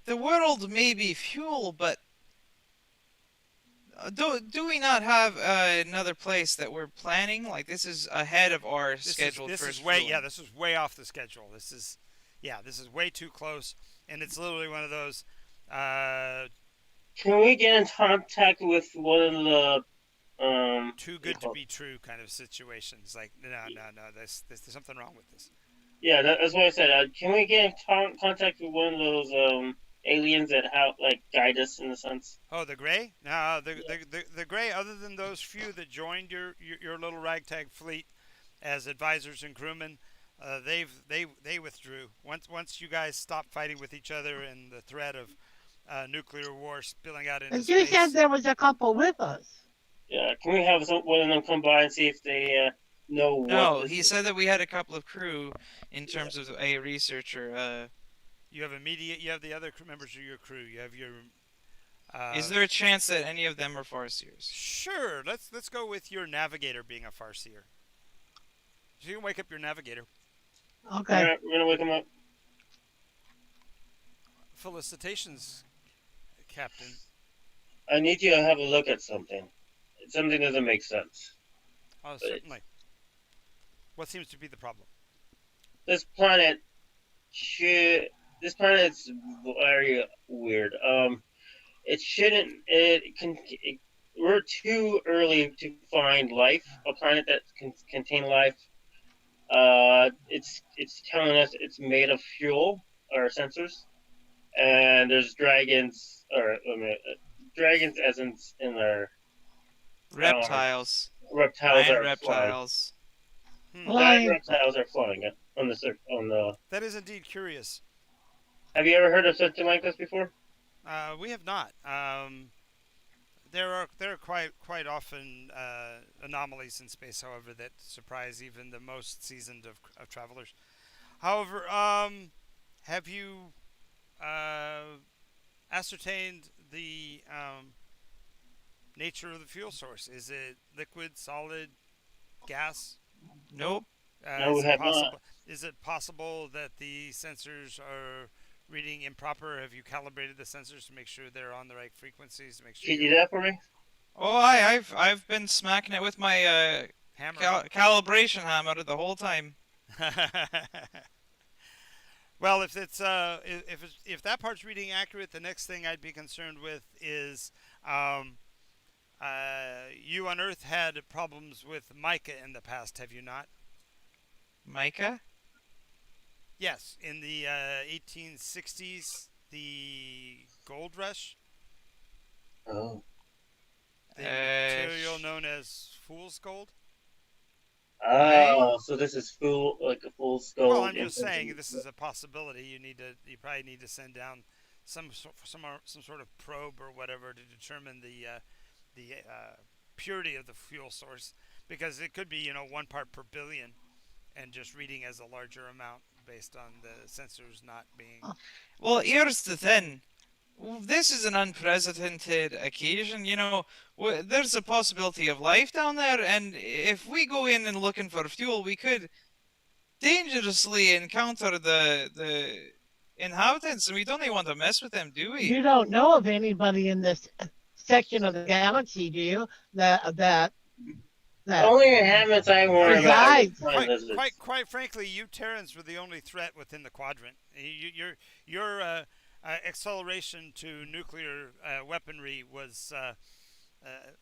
the world may be fuel, but do we not have another place that we're planning? Like this is ahead of our scheduled This is first way fueling. this is way off the schedule. This is way too close, and it's literally one of those. Can we get in contact with one of the Too good to be true kind of situations. Like no, there's something wrong with this. Yeah, that's what I said. Can we get in contact with one of those aliens that help like guide us in a sense? Oh, the gray? No, the gray. Other than those few that joined your little ragtag fleet as advisors and crewmen, they withdrew. Once you guys stopped fighting with each other and the threat of nuclear war spilling out into And you said space. there was a couple with us. Yeah, can we have one of them come by and see if they know what? No, he said that we had a couple of crew in terms of a researcher. You have you have the other members of your crew. You have your. Is there a chance that any of them are Farseers? Sure. Let's go with your navigator being a Farseer. So you can wake up your navigator. Okay. All right, we're gonna wake them up. Felicitations, Captain. I need you to have a look at something. Something doesn't make sense. Oh, certainly. What seems to be the problem? This planet This planet's very weird. It shouldn't. We're too early to find life. A planet that can contain life. It's telling us it's made of fuel or sensors, and there's dragons dragons as in our Reptiles. reptiles Giant are reptiles. Giant reptiles are flying on the. That is indeed curious. Have you ever heard of something like this before? We have not. There are quite often anomalies in space, however, that surprise even the most seasoned of travelers. However, have you ascertained the nature of the fuel source? Is it liquid, solid, gas? Nope. No, we have not. Is it possible that the sensors are reading improper? Have you calibrated the sensors to make sure they're on the right frequencies? To make sure. Can you do that for me? Oh, I've been smacking it with my Hammer. calibration hammer the whole time. Well, if if that part's reading accurate, the next thing I'd be concerned with is you on Earth had problems with mica in the past, have you not? Mica? Yes, in the 1860s, the gold rush, Oh. the material known as fool's gold. Oh, so this is a full skull. Well, I'm just saying this is a possibility. You probably need to send down some sort of probe or whatever to determine the purity of the fuel source, because it could be 1 part per billion, and just reading as a larger amount based on the sensors not being. Well, here's the thing. This is an unprecedented occasion. There's a possibility of life down there, and if we go in and looking for fuel, we could dangerously encounter the inhabitants, and we don't even want to mess with them, do we? You don't know of anybody in this section of the galaxy, do you? That Only inhabitants I worry about. Quite frankly, you Terrans were the only threat within the quadrant. Your acceleration to nuclear weaponry was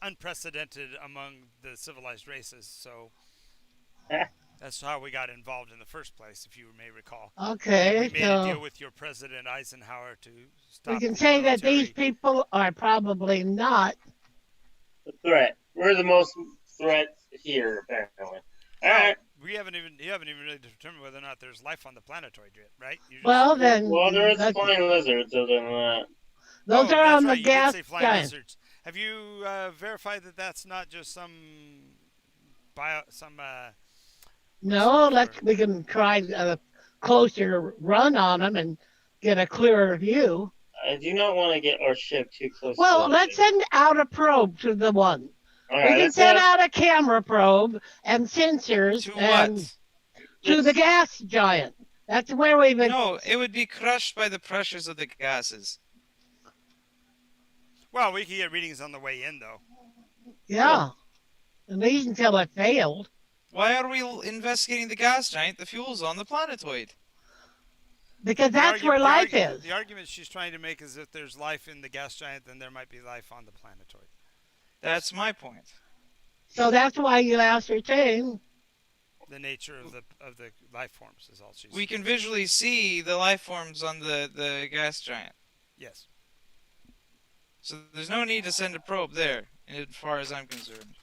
unprecedented among the civilized races. So that's how we got involved in the first place, if you may recall. Okay, we made a deal with your President Eisenhower to stop. We can say that these people are probably not the threat. We're the most threat here, apparently. All right. You haven't even really determined whether or not there's life on the planetoid yet, right? Well, there is a flying lizard, so then. Those are on the gas giant. Lizards. Have you verified that that's not just some No, for- we can try a closer run on them and get a clearer view. I do not want to get our ship too close to Well, that let's thing. send out a probe to the one. All We right, can let's send out a camera probe and sensors To and what? to the gas giant. That's where we've been. No, it would be crushed by the pressures of the gases. Well, we can get readings on the way in, though. Yeah. At least until it failed. Why are we investigating the gas giant? The fuel's on the planetoid. Because that's where life is. The argument she's trying to make is if there's life in the gas giant, then there might be life on the planetoid. That's my point. So that's why you ascertain. The nature of the life forms is all she's. We can visually see the life forms on the gas giant. Yes. So there's no need to send a probe there, as far as I'm concerned.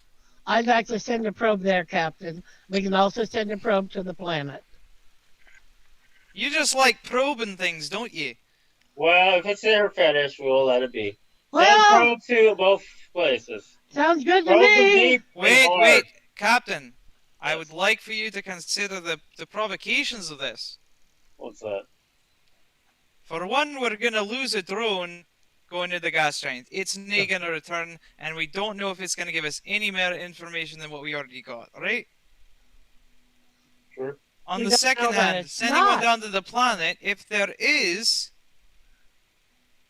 I'd like to send a probe there, Captain. We can also send a probe to the planet. You just like probing things, don't you? Well, if it's her fetish, we'll let it be. Send Well, probe to both places. sounds good to Probe them me. deep and Wait, hard. wait, Captain. I Yes. would like for you to consider the provocations of this. What's that? For one, we're gonna lose a drone going to the gas giant. It's not gonna return, and we don't know if it's gonna give us any more information than what we already got, right? Sure. On We the don't know second that hand, it's sending one not. down to the planet, if there is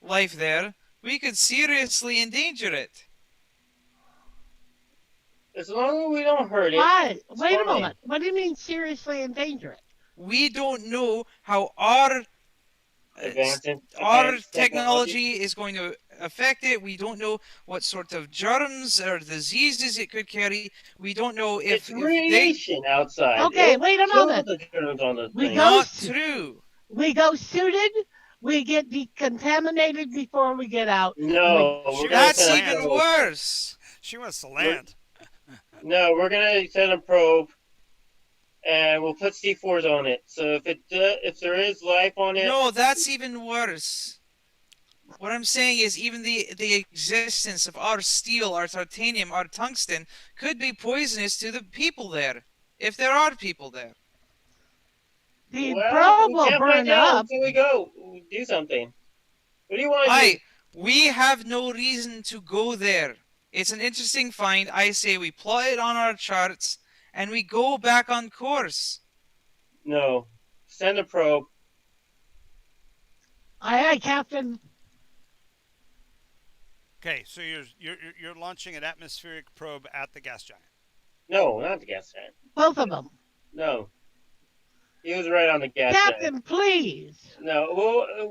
life there, we could seriously endanger it. As long as we don't hurt it. Why? Wait a for me. moment. What do you mean seriously endanger it? We don't know how our Advanced technology is going to affect it. We don't know what sort of germs or diseases it could carry. We don't know It's if they... radiation outside. Okay, It wait a kills moment. the germs on the We thing. go- Not Ghosts. true. We go suited. We get decontaminated before we get out. No, She we're gonna That's send a land. even probe. worse. She wants to land. No, we're gonna send a probe, and we'll put C4s on it. So if there is life on it, No, that's even worse. What I'm saying is even the existence of our steel, our titanium, our tungsten could be poisonous to the people there. If there are people there. The well, probe we will can't burn find out up. until we go do something. What do you want to do? Aye, we have no reason to go there. It's an interesting find. I say we plot it on our charts and we go back on course. No, send a probe. Aye, aye, Captain. Okay, so you're launching an atmospheric probe at the gas giant. No, not the gas tank. Both of them. No, he was right on the gas tank. Captain, please. No,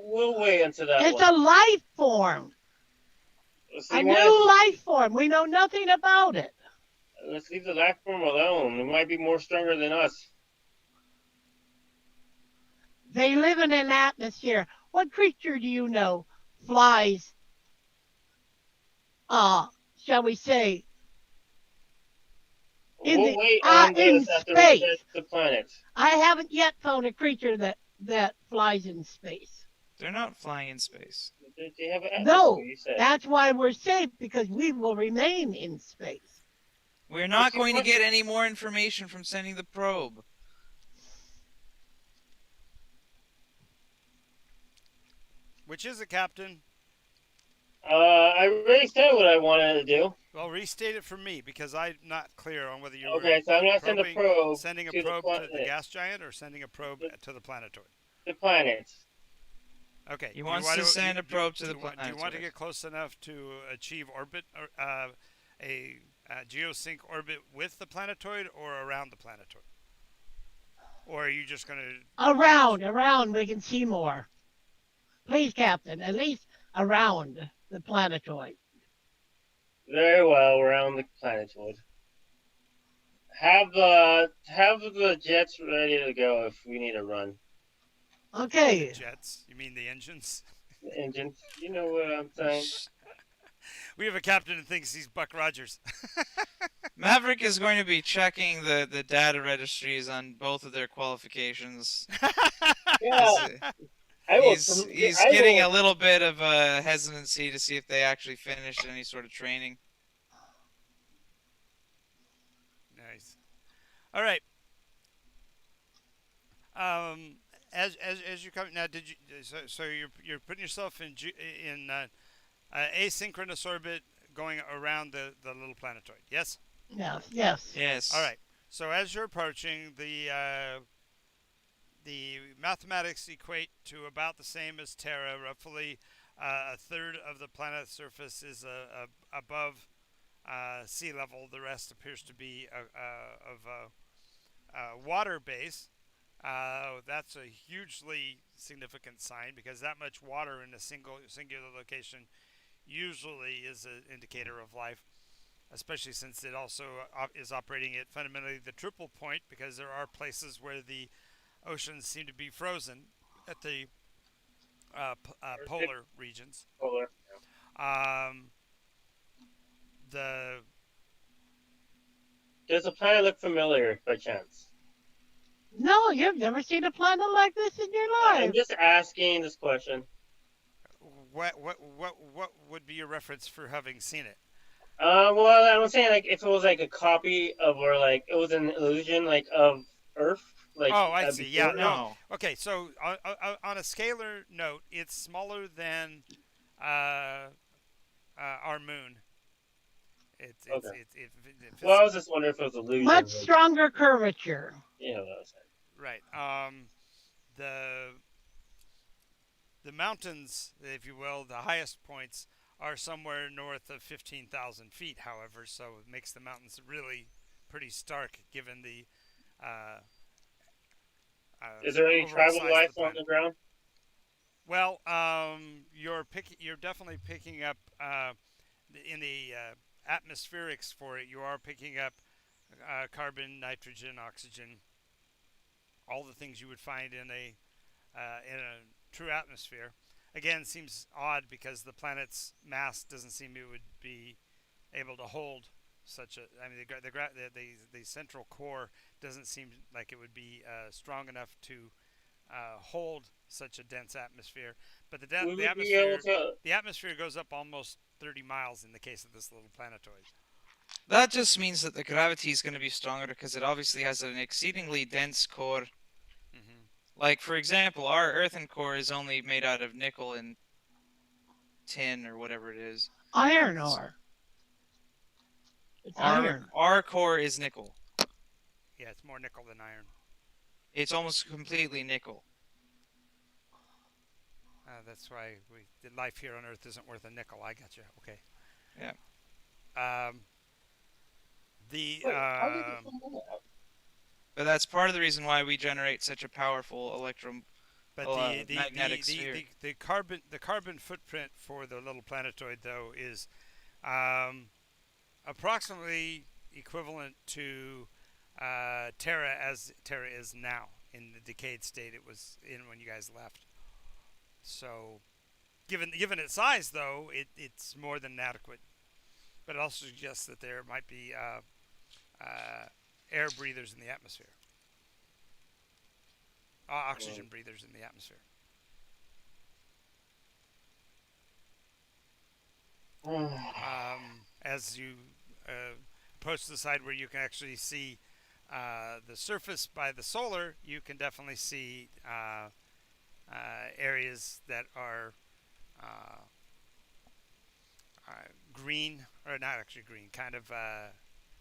we'll wait until that It's one. a life form. So A you new wanna- life form. We know nothing about it. Let's leave the life form alone. It might be more stronger than us. They live in an atmosphere. What creature do you know flies, shall we say, In We'll the- wait ah, on this in after space. we hit the planet. I haven't yet found a creature that flies in space. They're not flying in space. They have an No, atmosphere, you said. that's why we're safe, because we will remain in space. We're not you going to want- get any more information from sending the probe. Which is it, Captain? I already said what I wanted to do. Well, restate it for me because I'm not clear on whether you were Okay, so I'm gonna send a probing- probe sending a to the probe to planet. the gas giant or sending a probe to the planetoid. The planet. Okay. He you wants want to send a probe to the do you want to planetoid. get close enough to achieve orbit, or, a geosync orbit with the planetoid or around the planetoid? Or are you just going to... Around, we can see more. Please, Captain, at least around the planetoid. Very well, we're on the planetoid. Have the jets ready to go if we need to run. Okay. Jets? You mean the engines? The engines. You know what I'm saying? We have a captain who thinks he's Buck Rogers. Maverick is going to be checking the data registries on both of their qualifications. Yeah, I will. He's I getting will- a little bit of a hesitancy to see if they actually finished any sort of training. Nice. All right. you come now? Did you so you're putting yourself in asynchronous orbit going around the little planetoid? Yes. Yes, yes. All Yes. right. So as you're approaching, the mathematics equate to about the same as Terra. Roughly a third of the planet's surface is above sea level. The rest appears to be of water base. That's a hugely significant sign because that much water in a singular location usually is an indicator of life, especially since it also is operating at fundamentally the triple point because there are places where the oceans seem to be frozen at the polar regions. Polar. Um, the Does the planet look familiar by chance? No, you've never seen a planet like this in your I'm life. just asking this question. what would be your reference for having seen it? Well, I'm saying like if it was like a copy of, or like it was an illusion like of Earth, like Oh, I see. Yeah, before. no. No. Okay, so on a scalar note, it's smaller than uh, our moon. It's Okay. it Well, I was just wondering if it was illusion. Much stronger curvature. Yeah, that was it. right. The the mountains, if you will, the highest points are somewhere north of 15,000 feet. However, so it makes the mountains really pretty stark given the uh, Is there any overall tribal size of life the on planet. the ground? Well, you're definitely picking up in the atmospherics for it. You are picking up carbon, nitrogen, oxygen, all the things you would find in a true atmosphere. Again, seems odd because the planet's mass doesn't seem it would be able to hold such a. I mean, the central core doesn't seem like it would be strong enough to hold such a dense atmosphere. But We the would be able atmosphere to. the atmosphere goes up almost 30 miles in the case of this little planetoid. That just means that the gravity is going to be stronger because it obviously has an exceedingly dense core. Mm-hmm. Like, for example, our earthen core is only made out of nickel and tin or whatever it is. Iron ore. It's iron. Our core is nickel. Yeah, it's more nickel than iron. It's almost completely nickel. That's why the life here on Earth isn't worth a nickel. I got you. Okay. Yeah. The Wait, how did you find that out? But that's part of the reason why we generate such a powerful but magnetic sphere. the carbon footprint for the little planetoid though is approximately equivalent to Terra as Terra is now in the decayed state it was in when you guys left. So, given its size though, it's more than adequate. But it also suggests that there might be air breathers in the atmosphere. Oxygen breathers in the atmosphere. As you approach the side where you can actually see the surface by the solar, you can definitely see areas that are green, or not actually green, kind of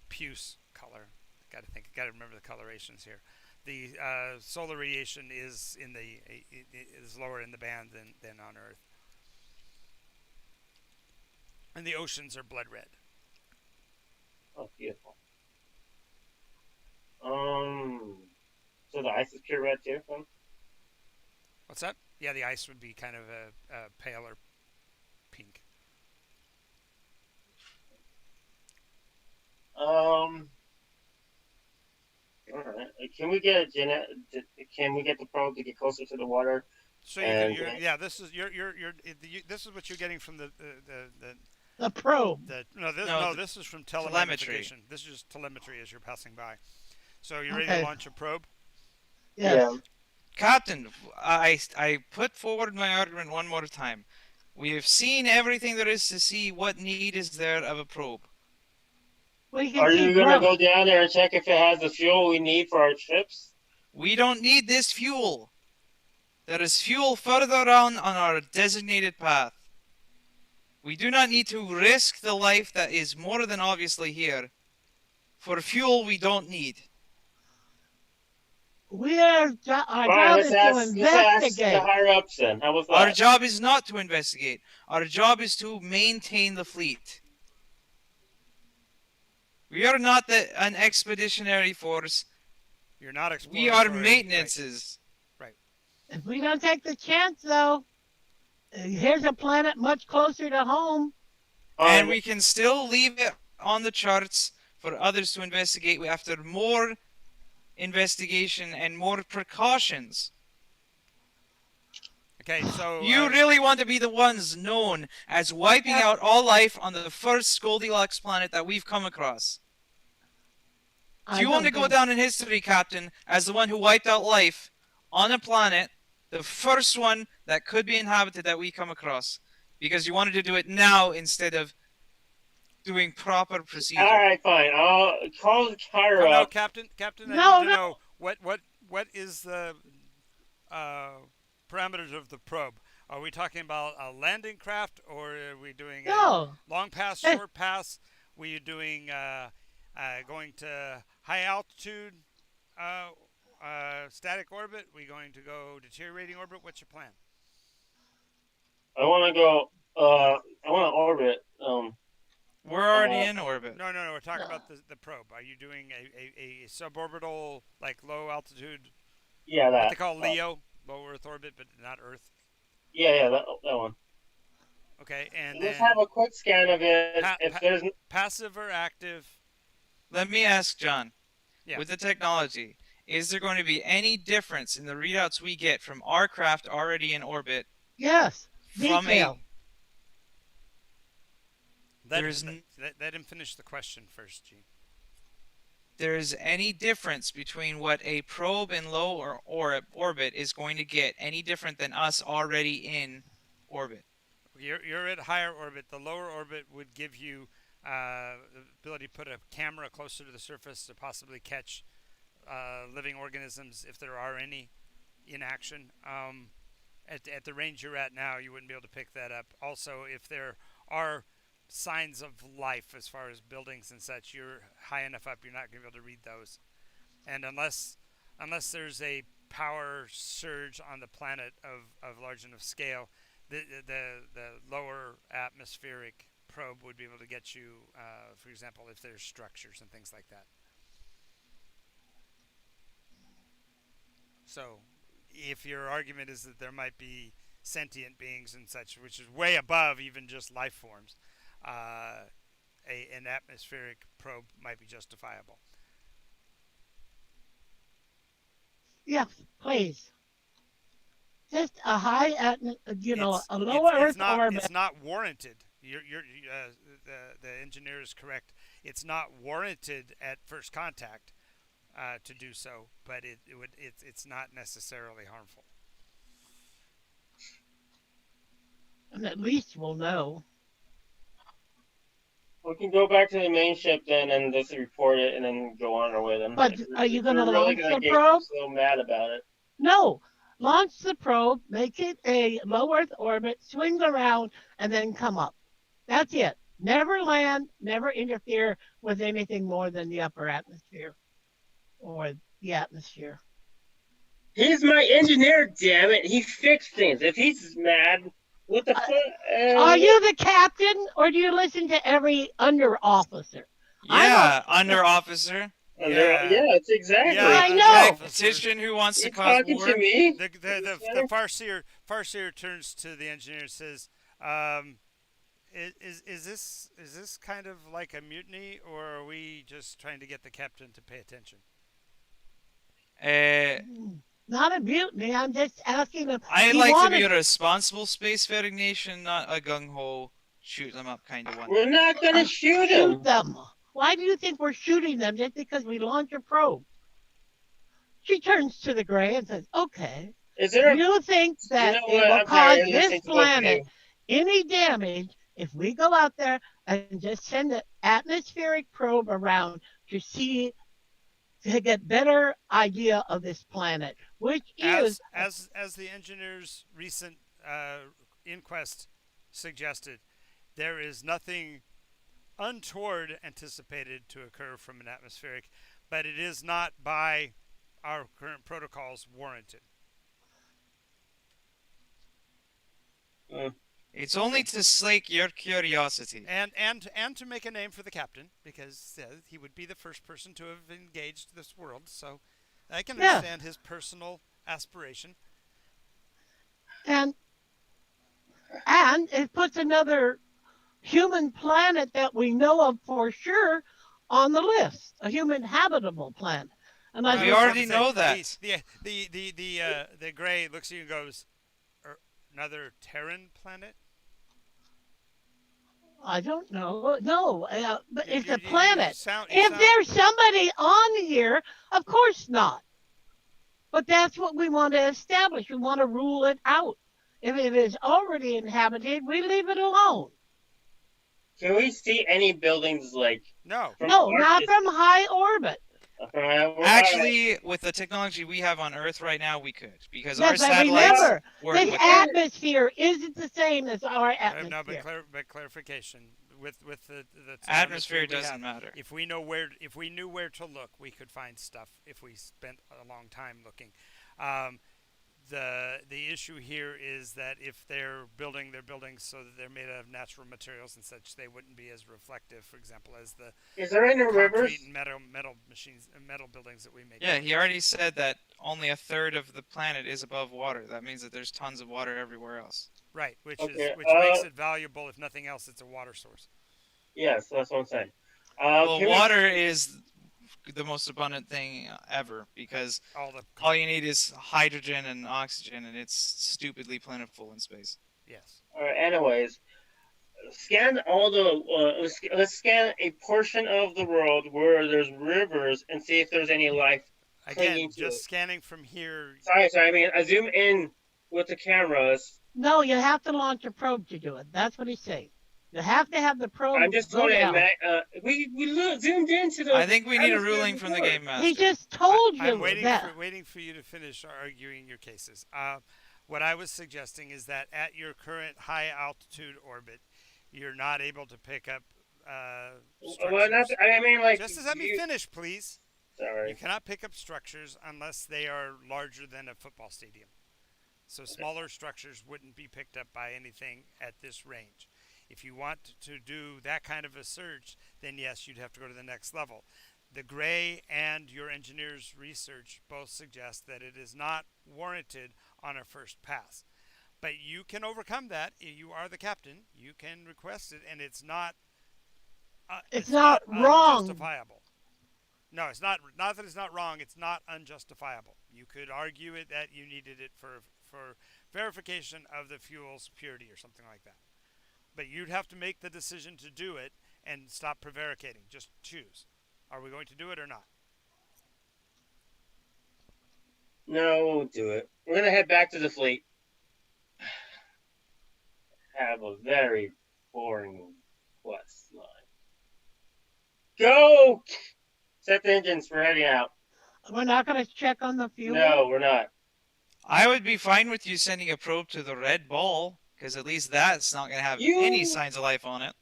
puce color. Got to remember the colorations here. The solar radiation is is lower in the band than on Earth, and the oceans are blood red. Oh, beautiful. So the ice is pure red too, then? What's that? Yeah, the ice would be kind of a paler pink. Alright. Can we get Can we get the probe to get closer to the water? So And- yeah, this is this is what you're getting from The probe. this is from telemetry. telemagnification. This is just telemetry as you're passing by. So you're ready Okay. to launch a probe? Yes. Captain, I put forward my argument one more time. We have seen everything there is to see. What need is there of a probe? We can Are see you gonna growth. go down there and check if it has the fuel we need for our ships? We don't need this fuel. There is fuel further on our designated path. We do not need to risk the life that is more than obviously here for fuel we don't need. Our Fine, job let's is to ask the investigate. higher ups then. How was Our that? job is not to investigate. Our job is to maintain the fleet. We are not an expeditionary force. You're not We are exploratory. maintenances. If we don't take the chance, though, here's a planet much closer to home. And we can still leave it on the charts for others to investigate after more investigation and more precautions. Okay, so You really want to be the ones known as wiping out all life on the first Goldilocks planet that we've come across. Do you want to go down in history, Captain, as the one who wiped out life on a planet, the first one that could be inhabited that we come across? Because you wanted to do it now instead of doing proper procedure. All right, fine. I'll call the higher no, up. Captain. I No, need to no. know what is the parameters of the probe? Are we talking about a landing craft, or are we doing No. a long pass, short pass? Were you doing going to high altitude static orbit? We going to go deteriorating orbit? What's your plan? I want to go. I want to orbit. We're already in orbit. No. We're talking about the probe. Are you doing a suborbital, like low altitude? Yeah, that. What they call LEO, low Earth orbit, but not Earth. Yeah, that one. Okay, and Let's then have a quick scan of it. If there's passive or active. Let me ask John. Yeah. With the technology, is there going to be any difference in the readouts we get from our craft already in orbit? Yes. From Detail. Let him finish the question first, Gene. There's any difference between what a probe in low orbit is going to get any different than us already in orbit? You're at higher orbit. The lower orbit would give you the ability to put a camera closer to the surface to possibly catch living organisms if there are any in action. At the range you're at now, you wouldn't be able to pick that up. Also, if there are signs of life as far as buildings and such, you're high enough up, you're not going to be able to read those. And unless there's a power surge on the planet of large enough scale, the lower atmospheric probe would be able to get you, for example, if there's structures and things like that. So if your argument is that there might be sentient beings and such, which is way above even just life forms, an atmospheric probe might be justifiable. Yes, please. Just a high, a lower Earth orbit. It's not warranted. The engineer is correct. It's not warranted at first contact to do so, but it's not necessarily harmful. And at least we'll know. We can go back to the main ship then and just report it and then go on our way then. But are you going to really launch the probe? So mad about it. No. Launch the probe, make it a low Earth orbit, swing around, and then come up. That's it. Never land, never interfere with anything more than the upper atmosphere or the atmosphere. He's my engineer, damn it. He fixed things. If he's mad, what the fuck? Are you the captain, or do you listen to every under officer? Yeah, under officer. Yeah, it's exactly. Yeah, I know. Tactician who wants to cause talking war. to me? The Farseer turns to the engineer and says, "Is this kind of like a mutiny, or are we just trying to get the captain to pay attention?" Not a mutiny. I'm just asking him. I'd like to be a responsible spacefaring nation, not a gung-ho, shoot them up kind of one. We're not going to shoot them. Why do you think we're shooting them just because we launch a probe? She turns to the gray and says, okay, you think that it will cause this planet any damage if we go out there and just send an atmospheric probe around to see to get better idea of this planet, which is As the engineer's recent inquest suggested, there is nothing untoward anticipated to occur from an atmospheric, but it is not by our current protocols warranted. It's only to slake your curiosity. And to make a name for the captain, because he would be the first person to have engaged this world. So I can understand his personal aspiration. and it puts another human planet that we know of for sure on the list, a human habitable planet. And We already know that. The gray looks at you and goes, another Terran planet? I don't know. No, but it's a You planet. sound- If there's somebody on here, of course not. But that's what we want to establish. We want to rule it out. If it is already inhabited, we leave it alone. Can we see any buildings like? No. No, Earth not is- from high orbit. Actually, with the technology we have on Earth right now, we could. Because our Yes, but satellites remember, work this with that. atmosphere isn't the same as our No, atmosphere. but clarification with the Atmosphere telemetry we doesn't have, matter. If we knew where to look, we could find stuff. If we spent a long time looking, the issue here is that if they're building their buildings so that they're made out of natural materials and such, they wouldn't be as reflective, for example, as the Is there any rivers? concrete and metal machines and metal buildings that we make. Yeah, he already said that only a third of the planet is above water. That means that there's tons of water everywhere else. Right, which Okay, makes it valuable. If nothing else, it's a water source. Yes, that's what I'm saying. Well, Can we- water is the most abundant thing ever because all you need is hydrogen and oxygen, and it's stupidly plentiful in space. Yes. Anyways, scan all the. Let's scan a portion of the world where there's rivers and see if there's any life. Again, clinging to just it. scanning from here. Sorry. I mean, I zoom in with the cameras. No, you have to launch a probe to do it. That's what he's saying. You have to have the probe I'm just go going down. to. We zoomed into the. I think we need a atmosphere ruling from the before. game master. He just told I'm you waiting that. waiting for you to finish arguing your cases. What I was suggesting is that at your current high altitude orbit, you're not able to pick up Well, not. structures. I mean, like. Just let me finish, please. Sorry. You cannot pick up structures unless they are larger than a football stadium. So smaller structures wouldn't be picked up by anything at this range. If you want to do that kind of a search, then yes, you'd have to go to the next level. The Gray and your engineer's research both suggest that it is not warranted on a first pass. But you can overcome that. You are the captain. You can request it, and it's not. It's not wrong. Unjustifiable. No, it's not. Not that it's not wrong. It's not unjustifiable. You could argue it that you needed it for verification of the fuel's purity or something like that. But you'd have to make the decision to do it and stop prevaricating. Just choose. Are we going to do it or not? No, we won't do it. We're gonna head back to the fleet. Have a very boring quest line. Go! Set the engines. We're heading out. We're not going to check on the fuel. No, we're not. I would be fine with you sending a probe to the red ball, because at least that's not going to have any signs of life on it.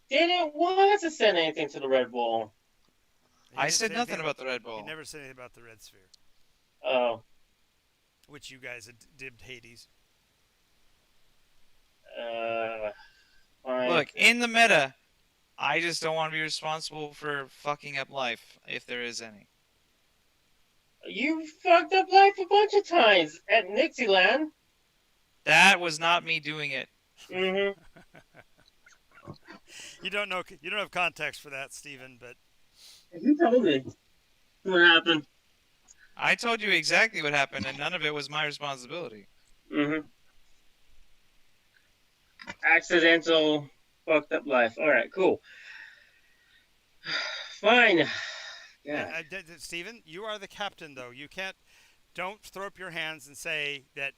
Didn't want to send anything to the Red Bull. I said nothing about the red He ball. never said anything about the red sphere, Oh. which you guys had dibbed Hades. Fine. Look, in the meta, I just don't want to be responsible for fucking up life, if there is any. You fucked up life a bunch of times at Nixieland. That was not me doing it. Mm-hmm. You don't know. You don't have context for that, Stephen. But You told me what happened. I told you exactly what happened, and none of it was my responsibility. Mm-hmm. Accidental fucked up life. All right, cool. Fine. Yeah. Stephen, you are the captain, though. You can't. Don't throw up your hands and say that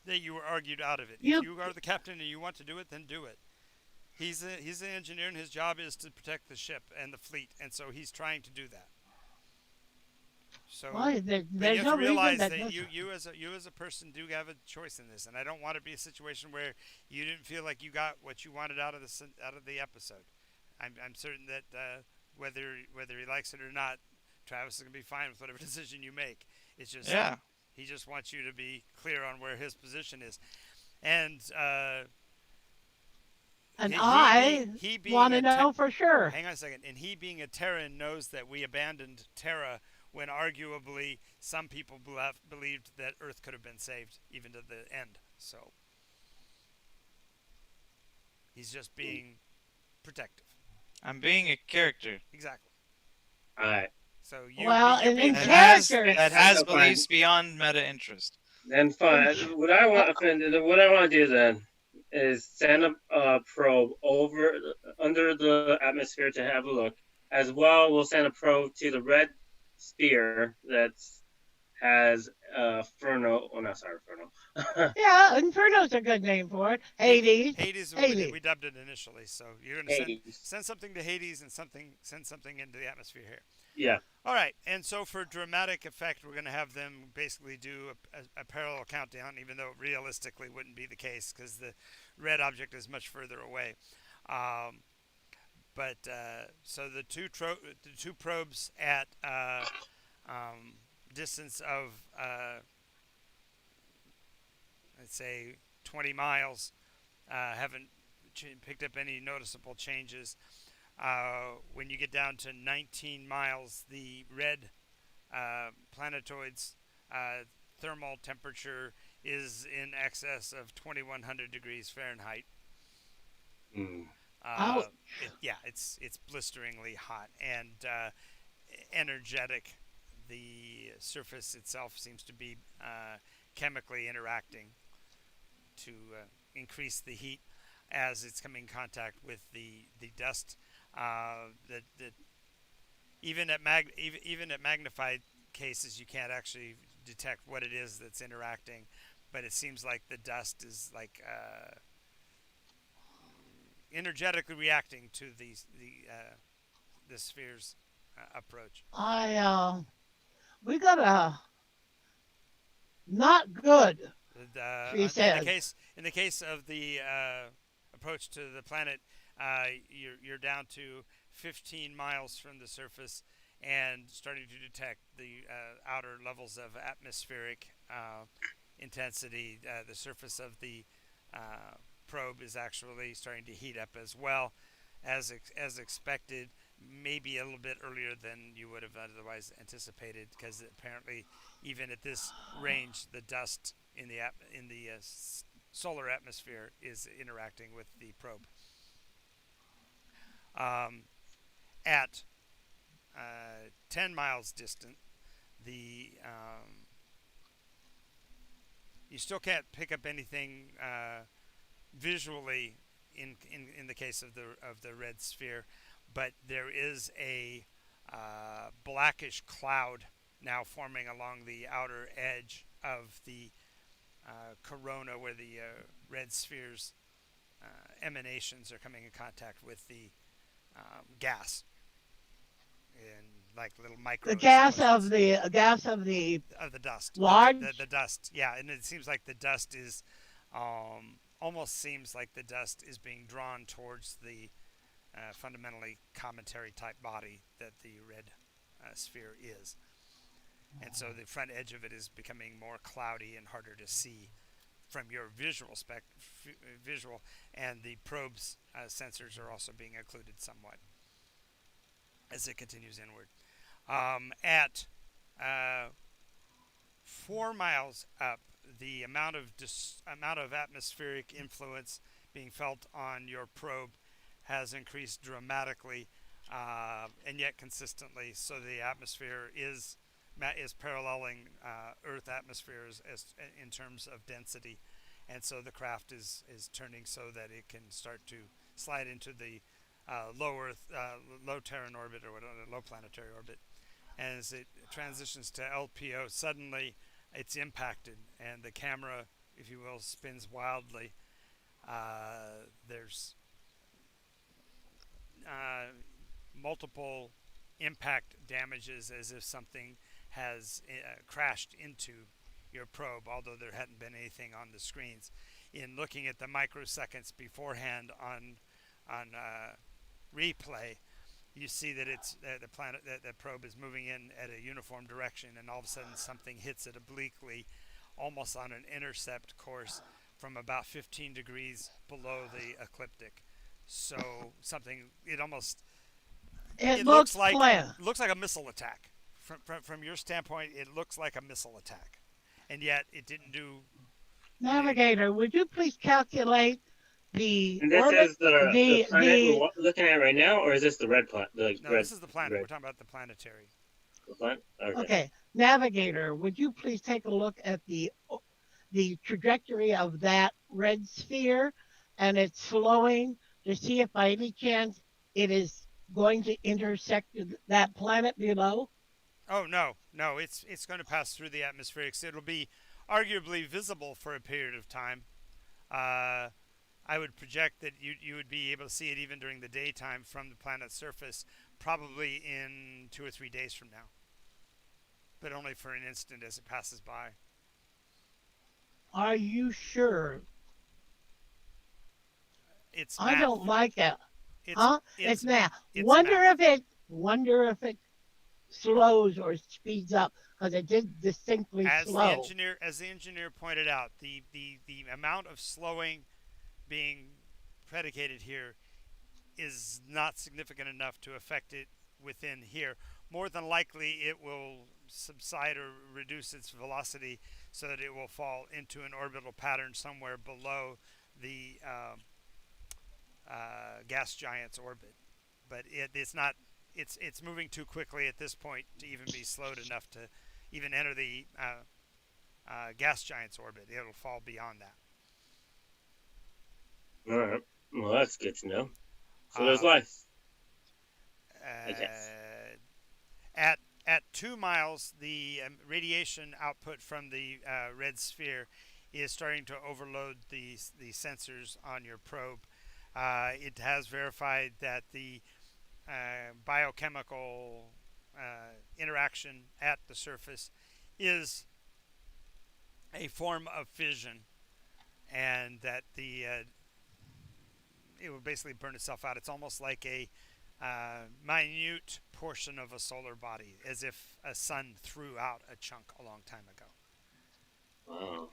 that you were argued out of it. If you are the captain and you want to do it, then do it. He's an engineer, and his job is to protect the ship and the fleet, and so he's trying to do that. So, Well, but you there's have to no reason realize that that this. you as a person do have a choice in this, and I don't want it to be a situation where you didn't feel like you got what you wanted out of the episode. I'm certain that whether he likes it or not, Travis is gonna be fine with whatever decision you make. It's just Yeah. he just wants you to be clear on where his position is, and And he I he being want a to know for sure. hang on a second, and he being a Terran knows that we abandoned Terra when arguably some people believed that Earth could have been saved even to the end. So he's just being protective. I'm being a character Exactly. All right. So Well, you being in that character, has That's fine. beliefs beyond meta interest. Then fine. What I want to do then is send a probe over under the atmosphere to have a look. As well, we'll send a probe to the red sphere that's has Furno. Oh, not sorry, Furno. yeah, Inferno's a good name for it. Hades. Hades, Hades. we dubbed it initially. So you're going to Hades. send something to Hades and send something into the atmosphere here. Yeah. All right, and so for dramatic effect, we're going to have them basically do a parallel countdown, even though it realistically wouldn't be the case because the red object is much further away. But so the two probes at distance of let's say 20 miles haven't picked up any noticeable changes. When you get down to 19 miles, the red planetoid's thermal temperature is in excess of 2100 degrees Fahrenheit. Mm. Ouch. It's blisteringly hot and energetic. The surface itself seems to be chemically interacting to increase the heat as it's coming in contact with the dust. The even at magnified cases, you can't actually detect what it is that's interacting, but it seems like the dust is like energetically reacting to the sphere's approach. We got a not good. She In says. the case of the approach to the planet, you're down to 15 miles from the surface and starting to detect the outer levels of atmospheric intensity. The surface of the probe is actually starting to heat up as well, as expected. Maybe a little bit earlier than you would have otherwise anticipated, because apparently, even at this range, the dust in the solar atmosphere is interacting with the probe. At 10 miles distant, the you still can't pick up anything visually in the case of the red sphere, but there is a blackish cloud now forming along the outer edge of the corona, where the red sphere's emanations are coming in contact with the gas in like little micro The gas explosions of the of the dust. large. The dust, yeah, and it seems like the dust is almost seems like the dust is being drawn towards the fundamentally cometary type body that the red sphere is. And so the front edge of it is becoming more cloudy and harder to see from your visual, and the probe's sensors are also being occluded somewhat as it continues inward. At 4 miles up, the amount of atmospheric influence being felt on your probe has increased dramatically, and yet consistently. So the atmosphere is paralleling Earth atmospheres as in terms of density, and so the craft is turning so that it can start to slide into the low Terran orbit, or whatever, low planetary orbit. And as it transitions to LPO, suddenly it's impacted, and the camera, if you will, spins wildly. There's multiple impact damages, as if something has crashed into your probe, although there hadn't been anything on the screens. In looking at the microseconds beforehand on replay, you see that it's the planet, the probe is moving in at a uniform direction, and all of a sudden something hits it obliquely, almost on an intercept course from about 15 degrees below the ecliptic. So something, It looks looks like planned. a missile attack. From your standpoint, it looks like a missile attack, and yet it didn't do. Navigator, would you please calculate the And this orbit, is the planet the we're looking at right now, or is this the red planet? The No, red this is the planet. We're red talking about the planetary. planet. Okay. okay, Navigator, would you please take a look at the trajectory of that red sphere and it's slowing to see if by any chance it is going to intersect that planet below? Oh no, it's going to pass through the atmospheric. So it'll be arguably visible for a period of time. Uh, I would project that you would be able to see it even during the daytime from the planet's surface, probably in 2 or 3 days from now, but only for an instant as it passes by. Are you sure? It's I math. don't like it. It's Huh? it's It's math. it's Wonder math. if it slows or speeds up because it did distinctly slow. As the engineer pointed out, the amount of slowing being predicated here is not significant enough to affect it within here. More than likely, it will subside or reduce its velocity so that it will fall into an orbital pattern somewhere below the gas giant's orbit. But it's not. It's moving too quickly at this point to even be slowed enough to even enter the gas giant's orbit. It'll fall beyond that. All right. Well, that's good to know. So there's Um, life, uh, I guess. at 2 miles, the radiation output from the red sphere is starting to overload the sensors on your probe. It has verified that the biochemical interaction at the surface is a form of fission, and that it will basically burn itself out. It's almost like a minute portion of a solar body, as if a sun threw out a chunk a long time ago. Wow.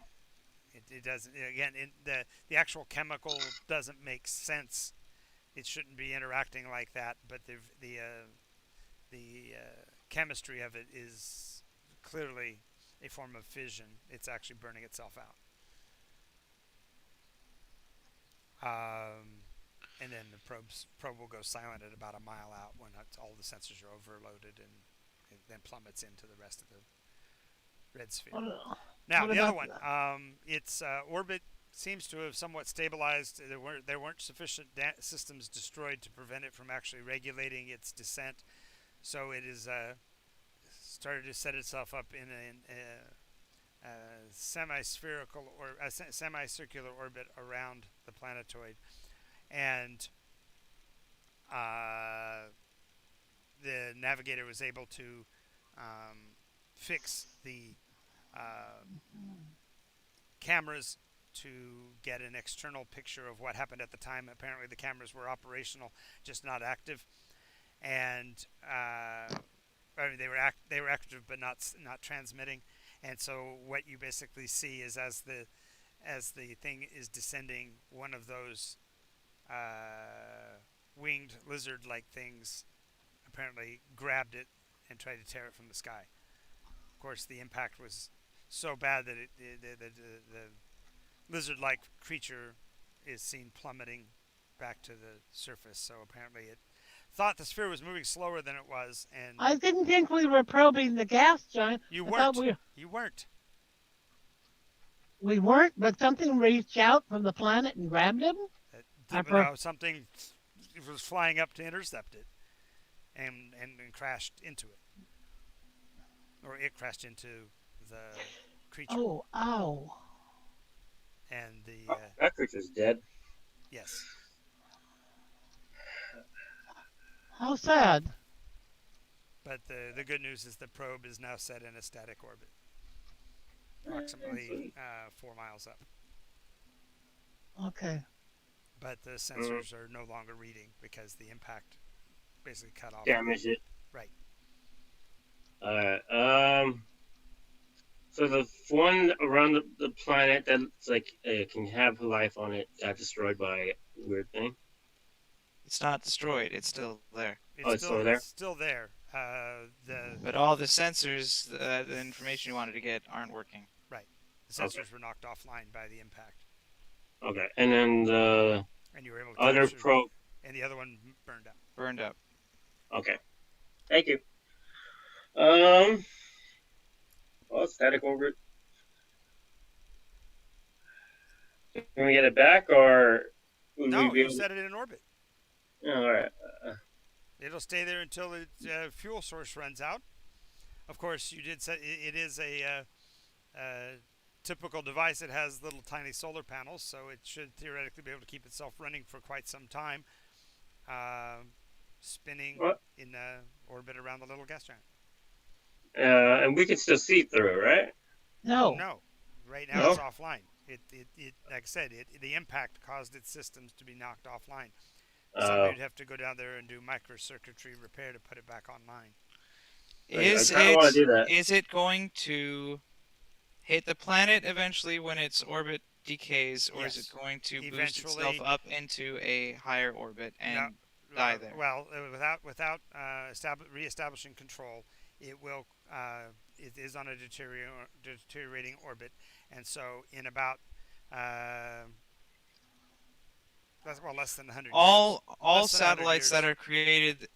It doesn't. Again, the actual chemical doesn't make sense. It shouldn't be interacting like that. But the chemistry of it is clearly a form of fission. It's actually burning itself out. And then the probe will go silent at about a mile out when all the sensors are overloaded, and it then plummets into the rest of the red sphere. Now What the other about one, its orbit seems to have somewhat stabilized. There weren't sufficient systems destroyed to prevent it from actually regulating its descent, so it is started to set itself up in a semi-spherical or a semicircular orbit around the planetoid, and the navigator was able to fix the cameras to get an external picture of what happened at the time. Apparently, the cameras were operational, just not active, and I mean, they were active but not transmitting. And so what you basically see is as the thing is descending, one of those winged lizard-like things apparently grabbed it and tried to tear it from the sky. Of course, the impact was so bad that the lizard-like creature is seen plummeting back to the surface. So apparently it thought the sphere was moving slower than it was, and I didn't think we were probing the gas giant. you I thought weren't. You weren't. we weren't, but something reached out from the planet and grabbed him. Something was flying up to intercept it, and crashed into it, or it crashed into the creature. Oh, ow. And That creature's dead. yes, How sad. But the good news is the probe is now set in a static orbit, approximately Sweet. 4 miles up. Okay. But the sensors are no longer reading because the impact basically cut off. Damage it. Right. Alright. So the one around the planet that's like can have life on it got destroyed by a weird thing. It's not destroyed. It's still there. Oh, it's still It's there. still there. The But all the sensors, the information you wanted to get, aren't working. right. The Okay. sensors were knocked offline by the impact, Okay, and then the and you were able to other capture. probe. And the other one burned up. Burned up. Okay, thank you. Well, static orbit. Can we get it back, or would we No, be you able? set it in orbit. All right. It'll stay there until its fuel source runs out. Of course, you did set. It is a typical device. It has little tiny solar panels, so it should theoretically be able to keep itself running for quite some time, spinning What? in orbit around the little gas giant. And we can still see through, right? No. No, right now No? it's offline. It like I said, the impact caused its systems to be knocked offline. Somebody would have to go down there and do microcircuitry repair to put it back online. I Is kind of want to do that. it going to hit the planet eventually when its orbit decays, or is it Yes. going to boost Eventually- itself up into a higher orbit and No, die there? Well, without reestablishing control, it will. It is on a deteriorating orbit, and so in about less than 100 years. All Less than 100 satellites that years. are created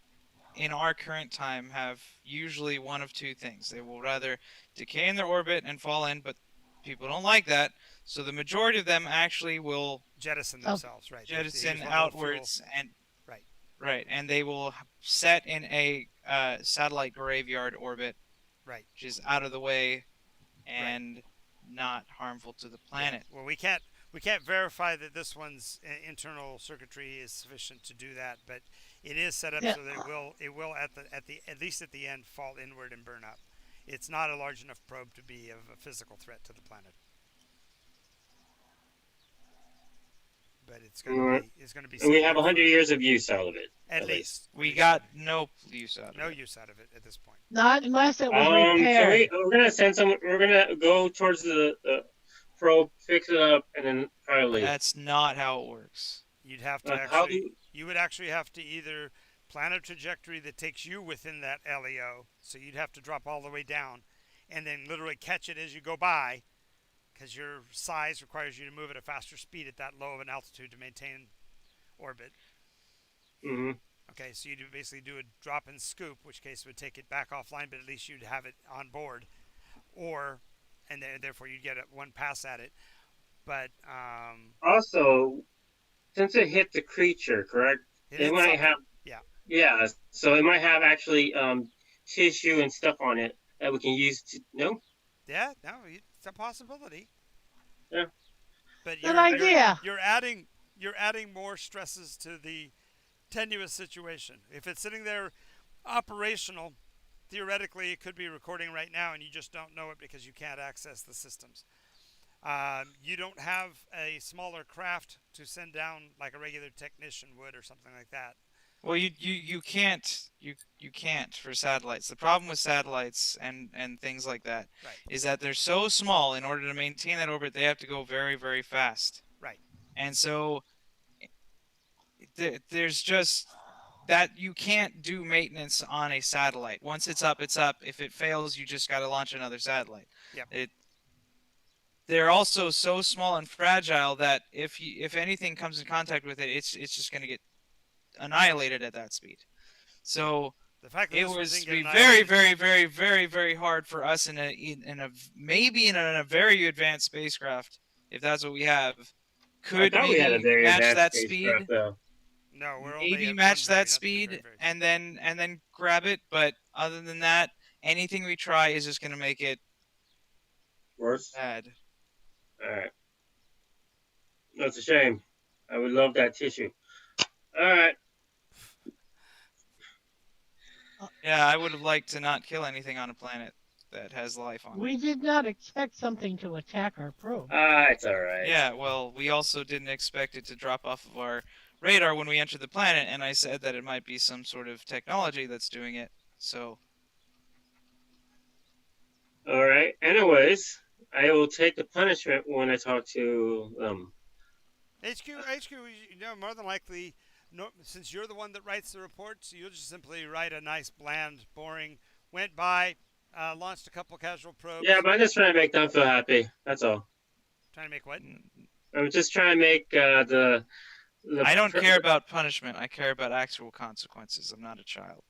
in our current time have usually one of two things. They will rather decay in their orbit and fall in, but people don't like that. So the majority of them actually will Jettison Oh. themselves, right? They use jettison one little outwards and Right. right, and they will set in a satellite graveyard orbit, Right. which is out of the way and not harmful to the planet. Well, we can't verify that this one's internal circuitry is sufficient to do that, but it is set up Yeah. so that it will at least at the end fall inward and burn up. It's not a large enough probe to be of a physical threat to the planet, but it's going to be And we sitting have there 100 for- years of use out of it. at least. We got no use out of no it. use out of it at this point. Not unless it was Can repaired. we're gonna send some. We're gonna go towards the probe, fix it up, and then try to leave. That's not how it works. You'd have to How actually. do You would actually have to either plan a trajectory that takes you within that LEO, so you'd have to drop all the way down, and then literally catch it as you go by, because your size requires you to move at a faster speed at that low of an altitude to maintain orbit. hmm Okay, so you basically do a drop and scoop, which case would take it back offline, but at least you'd have it on board, and therefore you'd get one pass at it. But Also, since it hit the creature, correct? it It is might something. have. Yeah. Yeah. So it might have actually tissue and stuff on it that we can use to. No. Yeah, no, it's a possibility. Yeah. But Good idea. You're adding more stresses to the tenuous situation. If it's sitting there operational, theoretically it could be recording right now, and you just don't know it because you can't access the systems. You don't have a smaller craft to send down like a regular technician would or something like that. Well, you can't for satellites. The problem with satellites and things like that is Right. that they're so small. In order to maintain that orbit, they have to go very, very fast. Right. And so there's just that you can't do maintenance on a satellite. Once it's up, it's up. If it fails, you just got to launch another satellite. Yep. They're also so small and fragile that if anything comes in contact with it, it's just going to get annihilated at that speed. So The fact that it this one was didn't to get be annihilated- very, very, very, very, very hard for us in a very advanced spacecraft, if that's what we have, I could thought we had a maybe very match advanced that spacecraft, speed. though. No, we're only Maybe at match one that very, speed very, very and then grab it. But other than that, anything we try is just gonna make it Worse. bad. All right. That's a shame. I would love that tissue. All right. Yeah, I would have liked to not kill anything on a planet that has life on it. We did not expect something to attack our probe. It's all right. Yeah, well, we also didn't expect it to drop off of our radar when we entered the planet, and I said that it might be some sort of technology that's doing it. So, All right. Anyways, I will take the punishment when I talk to them. HQ, you know, more than likely, no, since you're the one that writes the reports, you'll just simply write a nice, bland, boring, went by, launched a couple casual probes. Yeah, but I'm just trying to make them feel happy. That's all. Trying to make what? I'm just trying to make the. I don't care about punishment. I care about actual consequences. I'm not a child.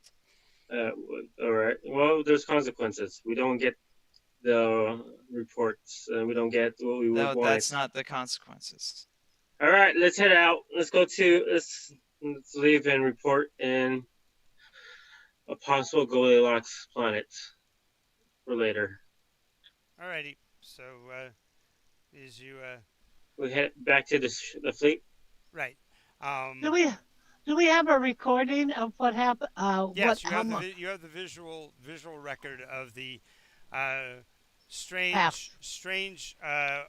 All right. Well, there's consequences. We don't get the reports. We don't get what we would No, want. that's not the consequences. All right, let's head out. Let's leave and report in a possible Goldilocks planet for later. Alrighty. So, is you We head back to the fleet. right? Do we have a recording of what happened? Yes, what, you have the visual record of the strange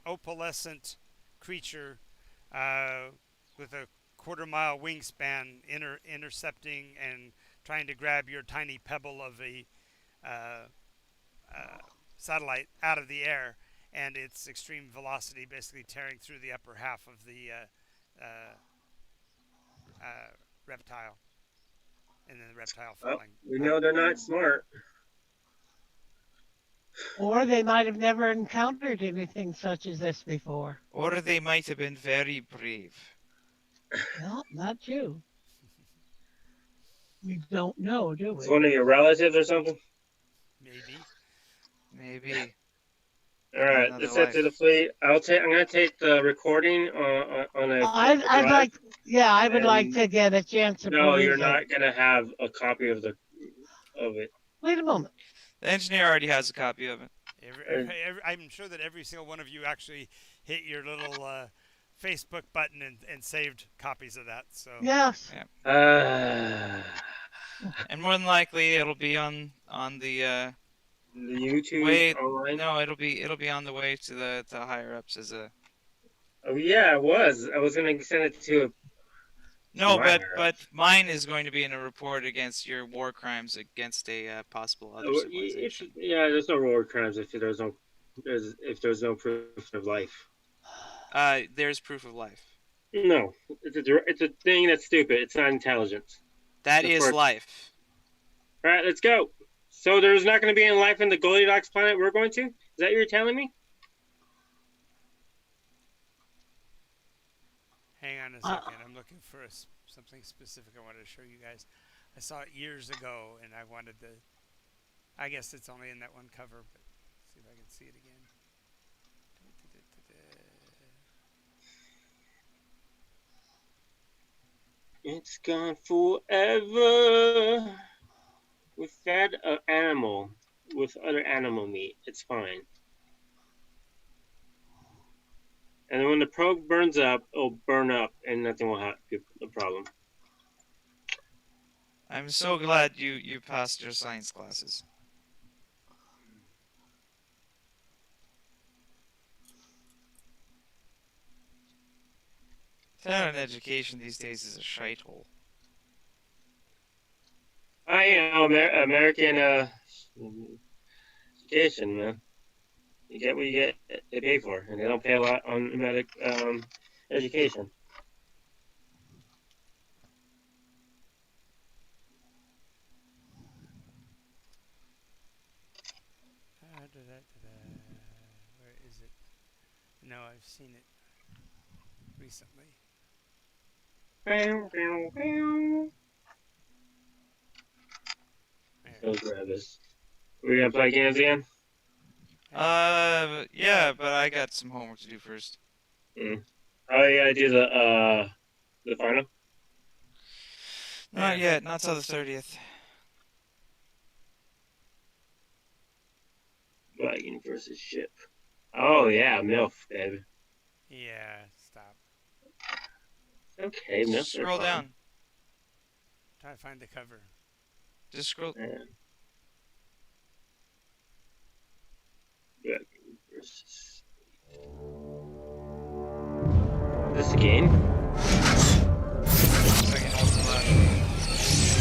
opalescent creature with a quarter-mile wingspan intercepting and trying to grab your tiny pebble of a satellite out of the air, and its extreme velocity basically tearing through the upper half of the reptile, and then the reptile falling. We know they're not smart. Or they might have never encountered anything such as this before. Or they might have been very brave. No, not you. We don't know, do It's we? one of your relatives or something. Maybe. All right, Another let's head to the fleet. I'm gonna take the recording on a. I'd like, yeah, I would like And- to get a chance to. No, peruse you're it. not gonna have a copy of it. Wait a moment. The engineer already has a copy of it. I'm sure that every single one of you actually hit your little Facebook button and saved copies of that. So Yes. And more than likely, it'll be on the The YouTube way. online. No, it'll be on the way to the higher ups as a. Oh yeah, it was. I was gonna send it to. No, My but mine is going to be in a report against your war crimes against a possible other civilization. Yeah, there's no war crimes if there's no proof of life. There's proof of life. No, it's a thing that's stupid. It's not intelligent. That Of is course. life. All right, let's go. So there's not going to be any life in the Goldilocks planet we're going to? Is that what you're telling me? hang on a second. I'm looking for something specific I wanted to show you guys. I saw it years ago, and I wanted to. I guess it's only in that one cover, but let's see if I can see it again. It's gone forever. We fed an animal with other animal meat. It's fine. And when the probe burns up, it'll burn up, and nothing will have a problem. I'm so glad you passed your science classes. Talent education these days is a shite hole. I know American education, man. You get what you get. They pay for, and they don't pay a lot on education. Where is it? No, I've seen it recently. Those rabbits. We're gonna play games again. Yeah, but I got some homework to do first. Oh, you gotta do the final. Not yet, not till the 30th. Wagon versus ship. Oh yeah, MILF, baby. Yeah, stop. Okay, MILF. Scroll down. Try to find the cover. Just scroll. And Dragon versus. This game? Second hold to the left.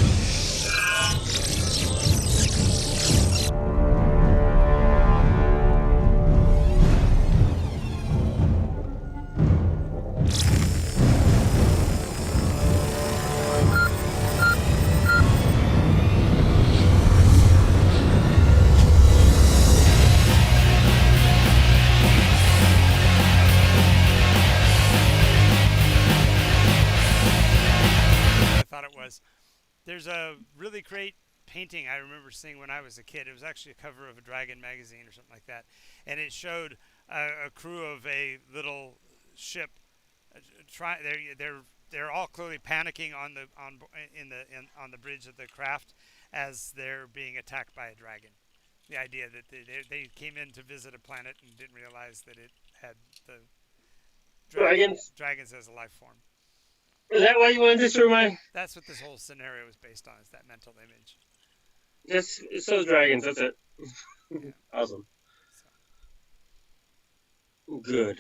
I thought it was. There's a really great painting I remember seeing when I was a kid. It was actually a cover of a Dragon magazine or something like that, and it showed a crew of a little ship. They're all clearly panicking on the bridge of the craft as they're being attacked by a dragon. The idea that they came in to visit a planet and didn't realize that it had the dragons as a life form. Is that why you want to destroy my? That's what this whole scenario is based on, is that mental image. Just so dragons. That's it. Awesome. Good.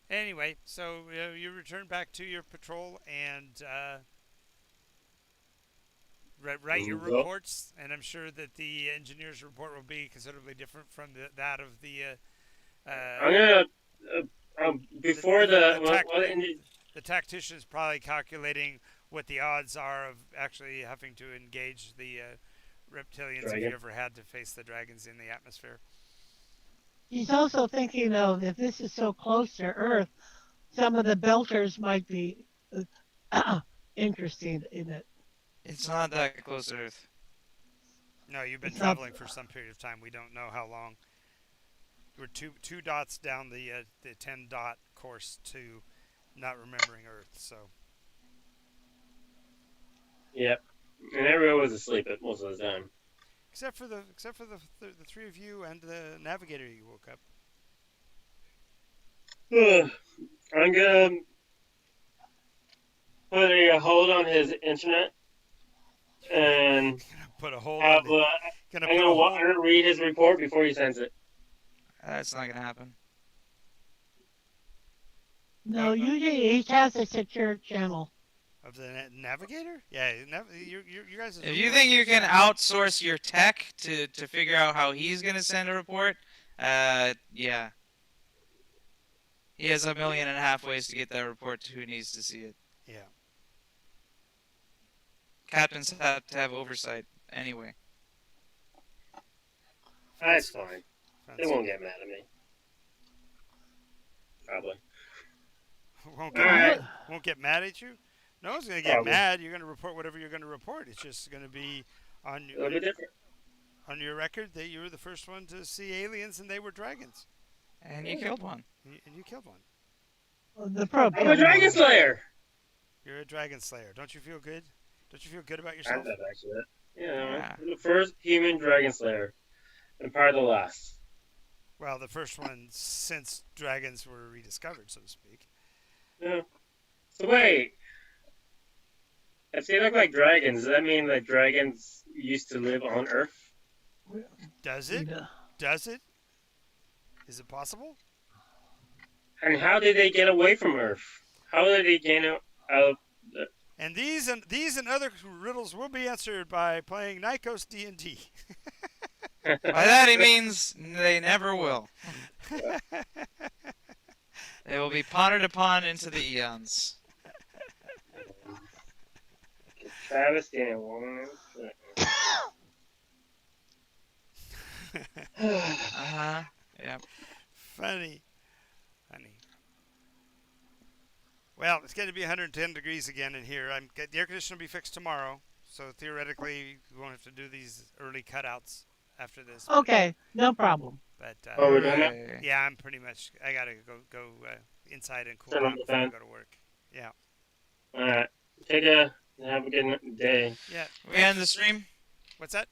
Anyway, so you return back to your patrol and write your Yep. reports, and I'm sure that the engineer's report will be considerably different from that of the. I'm gonna before The tactician's probably calculating what the odds are of actually having to engage the reptilians if Dragon. you ever had to face the dragons in the atmosphere. He's also thinking, though, if this is so close to Earth, some of the belters might be interesting in it. It's not that close to Earth. No, you've been It's not- traveling for some period of time. We don't know how long. We're two dots down the 10 dot course to not remembering Earth. So Yep. And everyone was asleep at most of the time. except for the three of you and the navigator, you woke up. I'm gonna put a hold on his internet and Gonna put a hold have. on the, gonna I'm put a gonna hold. read his report before he sends it. That's not gonna happen. No, usually he has a secure channel. Of the navigator? Yeah, you guys. If you think you can outsource your tech to figure out how he's gonna send a report, yeah. He has 1.5 million ways to get that report to who needs to see it. Yeah. Captains have to have oversight anyway. That's fine. They Fancy. won't get mad at me. Probably. Won't get mad at you. No one's gonna get Probably. mad. You're gonna report whatever you're gonna report. It's just gonna be on A little bit different. on your record that you were the first one to see aliens and they were dragons, And you killed one. and you killed one. The probe. I'm a dragon slayer. You're a dragon slayer. Don't you feel good? Don't you feel good about I'm yourself? not actually. Yeah, Yeah. I'm the first human dragon slayer, and part of the last. Well, the first one since dragons were rediscovered, so to speak. Yeah. So wait, if they look like dragons, does that mean that dragons used to live on Earth? Does it? Does it? Is it possible? And how did they get away from Earth? How did they get out? And these and other riddles will be answered by playing Nycos D&D. By that he means they never will. They will be pondered upon into the eons. Travis didn't want Uh-huh. Yeah. Funny. Well, it's going to be 110 degrees again in here. The air conditioner will be fixed tomorrow, so theoretically we won't have to do these early cutouts after this. Okay, no problem. But Oh, we're done now? Hooray. yeah, I'm pretty much. I gotta go inside and cool Turn on down the before I fan. go to work. Yeah. Alright. Have a good day. Yeah. We end the stream? What's that?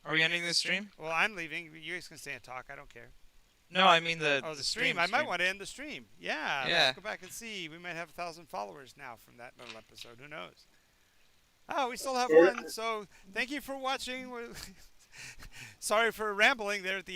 Are we ending the stream? Well, I'm leaving. You guys can stay and talk. I don't care. No, I mean the stream. I might want to end the stream. Yeah. Yeah. Let's go back and see. We might have 1,000 followers now from that little episode. Who knows? Oh, we still have Yeah. one. So thank you for watching. Sorry for rambling there at the